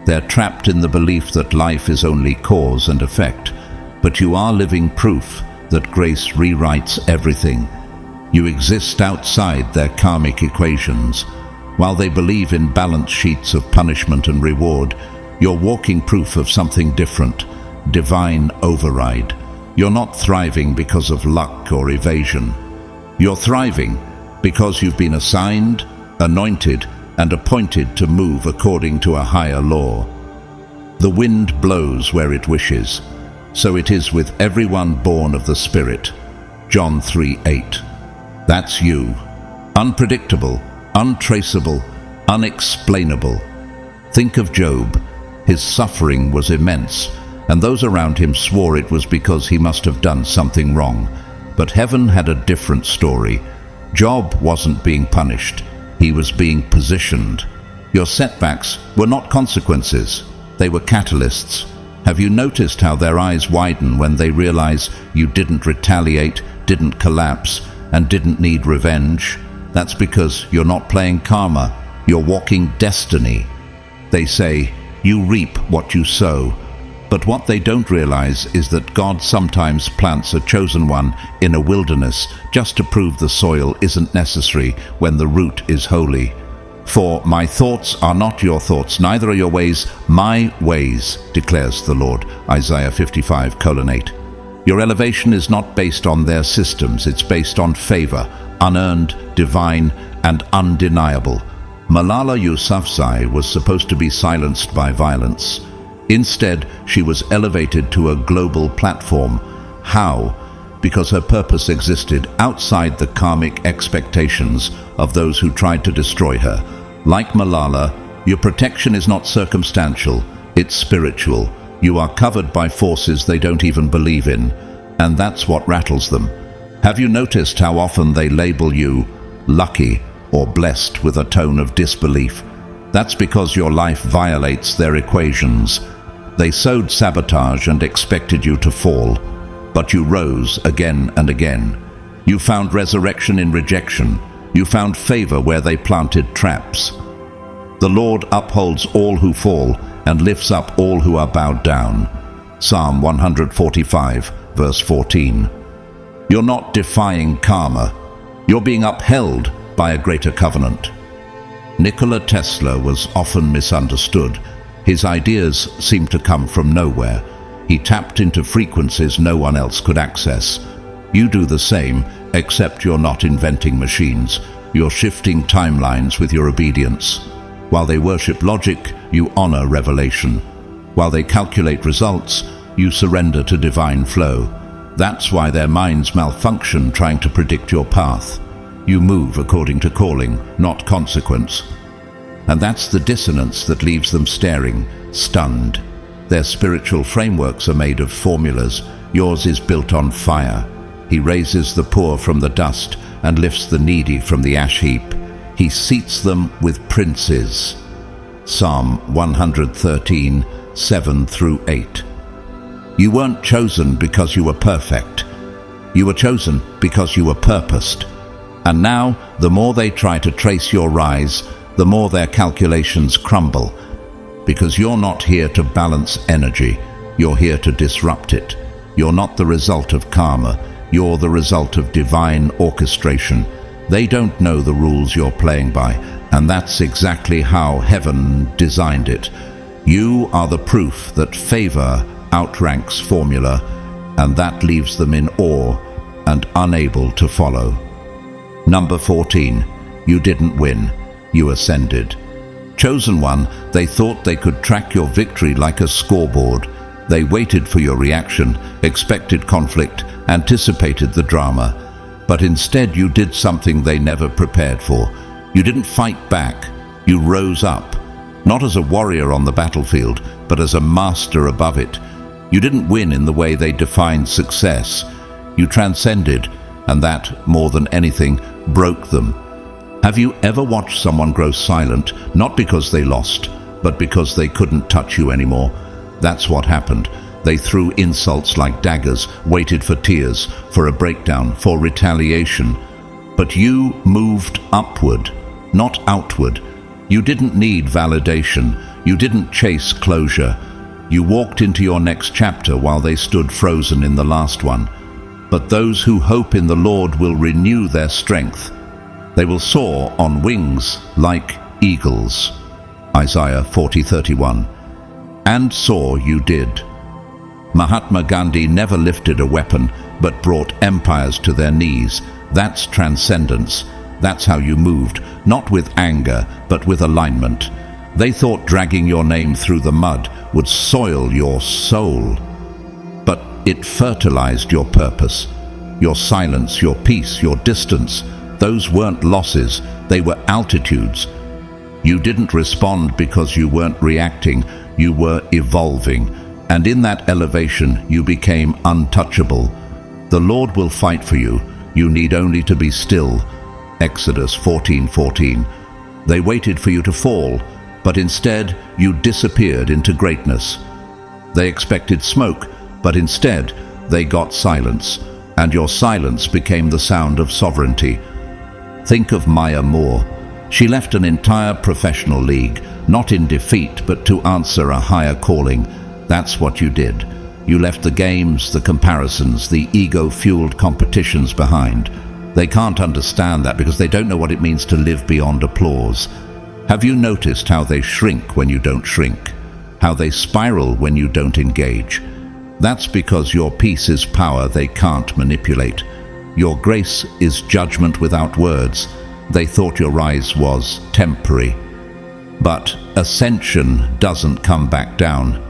They're trapped in the belief that life is only cause and effect, but you are living proof that grace rewrites everything. You exist outside their karmic equations. While they believe in balance sheets of punishment and reward, you're walking proof of something different, divine override. You're not thriving because of luck or evasion. You're thriving because you've been assigned, anointed, and appointed to move according to a higher law. The wind blows where it wishes. So it is with everyone born of the Spirit. John 3:8. That's you. Unpredictable, untraceable, unexplainable. Think of Job. His suffering was immense, and those around him swore it was because he must have done something wrong. But heaven had a different story. Job wasn't being punished. He was being positioned. Your setbacks were not consequences. They were catalysts. Have you noticed how their eyes widen when they realize you didn't retaliate, didn't collapse, and didn't need revenge? That's because you're not playing karma. You're walking destiny. They say, you reap what you sow. But what they don't realize is that God sometimes plants a chosen one in a wilderness just to prove the soil isn't necessary when the root is holy. For my thoughts are not your thoughts, neither are your ways my ways, declares the Lord. Isaiah 55:8. Your elevation is not based on their systems, it's based on favor, unearned, divine, and undeniable. Malala Yousafzai was supposed to be silenced by violence. Instead, she was elevated to a global platform. How? Because her purpose existed outside the karmic expectations of those who tried to destroy her. Like Malala, your protection is not circumstantial, it's spiritual. You are covered by forces they don't even believe in, and that's what rattles them. Have you noticed how often they label you lucky or blessed with a tone of disbelief? That's because your life violates their equations. They sowed sabotage and expected you to fall, but you rose again and again. You found resurrection in rejection. You found favor where they planted traps. The Lord upholds all who fall and lifts up all who are bowed down. Psalm 145, verse 14. You're not defying karma. You're being upheld by a greater covenant. Nikola Tesla was often misunderstood. His ideas seemed to come from nowhere. He tapped into frequencies no one else could access. You do the same, except you're not inventing machines. You're shifting timelines with your obedience. While they worship logic, you honor revelation. While they calculate results, you surrender to divine flow. That's why their minds malfunction trying to predict your path. You move according to calling, not consequence. And that's the dissonance that leaves them staring, stunned. Their spiritual frameworks are made of formulas. Yours is built on fire. He raises the poor from the dust and lifts the needy from the ash heap. He seats them with princes. Psalm 113, 7-8. You weren't chosen because you were perfect. You were chosen because you were purposed. And now, the more they try to trace your rise, the more their calculations crumble. Because you're not here to balance energy, you're here to disrupt it. You're not the result of karma, you're the result of divine orchestration. They don't know the rules you're playing by, and that's exactly how heaven designed it. You are the proof that favor outranks formula, and that leaves them in awe and unable to follow. Number 14. You didn't win. You ascended. Chosen one, they thought they could track your victory like a scoreboard. They waited for your reaction, expected conflict, anticipated the drama, but instead you did something they never prepared for. You didn't fight back, you rose up, not as a warrior on the battlefield, but as a master above it. You didn't win in the way they defined success. You transcended, and that, more than anything, broke them. Have you ever watched someone grow silent, not because they lost, but because they couldn't touch you anymore? That's what happened. They threw insults like daggers, waited for tears, for a breakdown, for retaliation. But you moved upward, not outward. You didn't need validation. You didn't chase closure. You walked into your next chapter while they stood frozen in the last one. But those who hope in the Lord will renew their strength. They will soar on wings like eagles. Isaiah 40:31. And soar you did. Mahatma Gandhi never lifted a weapon, but brought empires to their knees. That's transcendence. That's how you moved, not with anger, but with alignment. They thought dragging your name through the mud would soil your soul. But it fertilized your purpose. Your silence, your peace, your distance, those weren't losses, they were altitudes. You didn't respond because you weren't reacting, you were evolving. And in that elevation, you became untouchable. The Lord will fight for you. You need only to be still. Exodus 14:14. They waited for you to fall, but instead you disappeared into greatness. They expected smoke, but instead they got silence, and your silence became the sound of sovereignty. Think of Maya Moore. She left an entire professional league, not in defeat, but to answer a higher calling. That's what you did. You left the games, the comparisons, the ego-fueled competitions behind. They can't understand that because they don't know what it means to live beyond applause. Have you noticed how they shrink when you don't shrink? How they spiral when you don't engage? That's because your peace is power they can't manipulate. Your grace is judgment without words. They thought your rise was temporary. But ascension doesn't come back down.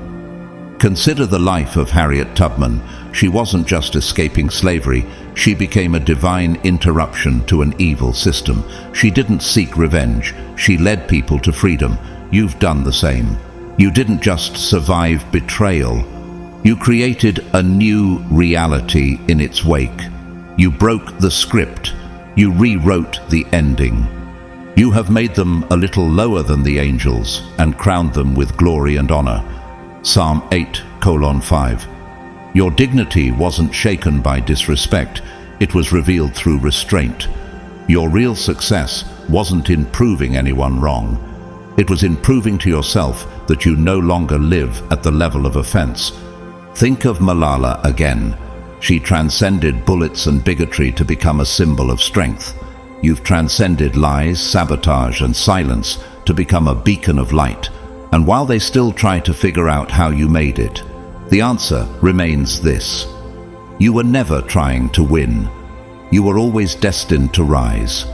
Consider the life of Harriet Tubman. She wasn't just escaping slavery, she became a divine interruption to an evil system. She didn't seek revenge, she led people to freedom. You've done the same. You didn't just survive betrayal, you created a new reality in its wake. You broke the script, you rewrote the ending. You have made them a little lower than the angels and crowned them with glory and honor. Psalm 8:5. Your dignity wasn't shaken by disrespect, it was revealed through restraint. Your real success wasn't in proving anyone wrong. It was in proving to yourself that you no longer live at the level of offense. Think of Malala again. She transcended bullets and bigotry to become a symbol of strength. You've transcended lies, sabotage, and silence to become a beacon of light. And while they still try to figure out how you made it, the answer remains this. You were never trying to win. You were always destined to rise.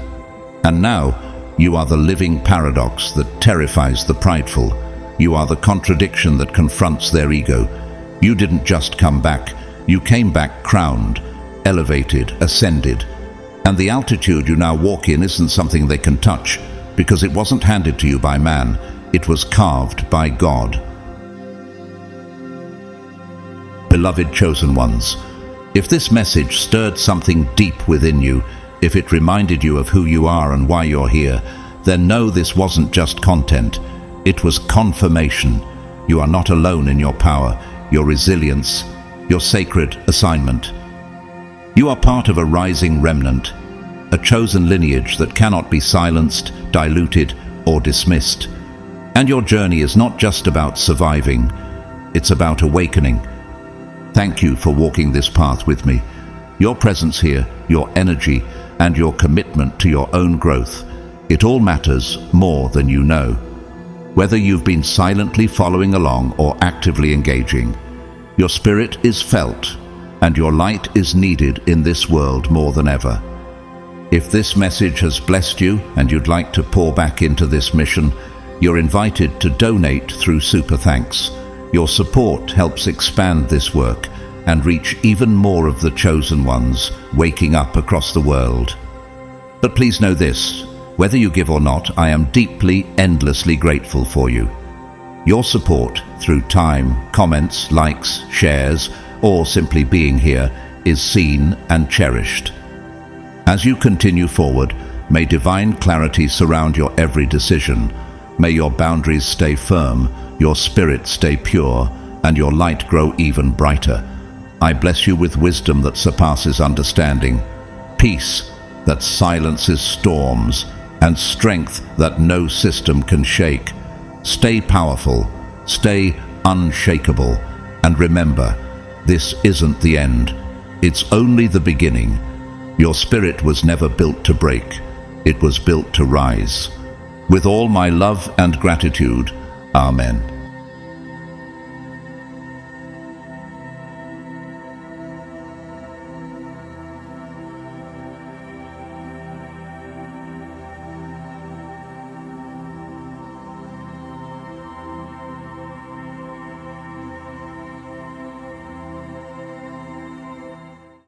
And now, you are the living paradox that terrifies the prideful. You are the contradiction that confronts their ego. You didn't just come back, you came back crowned, elevated, ascended. And the altitude you now walk in isn't something they can touch, because it wasn't handed to you by man, it was carved by God. Beloved chosen ones, if this message stirred something deep within you, if it reminded you of who you are and why you're here, then know this wasn't just content, it was confirmation. You are not alone in your power, your resilience, your sacred assignment. You are part of a rising remnant, a chosen lineage that cannot be silenced, diluted, or dismissed. And your journey is not just about surviving, it's about awakening. Thank you for walking this path with me. Your presence here, your energy, and your commitment to your own growth, it all matters more than you know. Whether you've been silently following along or actively engaging, your spirit is felt, and your light is needed in this world more than ever. If this message has blessed you and you'd like to pour back into this mission, you're invited to donate through Super Thanks. Your support helps expand this work, and reach even more of the chosen ones waking up across the world. But please know this, whether you give or not, I am deeply, endlessly grateful for you. Your support through time, comments, likes, shares, or simply being here is seen and cherished. As you continue forward, may divine clarity surround your every decision. May your boundaries stay firm, your spirit stay pure, and your light grow even brighter. I bless you with wisdom that surpasses understanding, peace that silences storms, and strength that no system can shake. Stay powerful, stay unshakable, and remember, this isn't the end. It's only the beginning. Your spirit was never built to break. It was built to rise. With all my love and gratitude, Amen.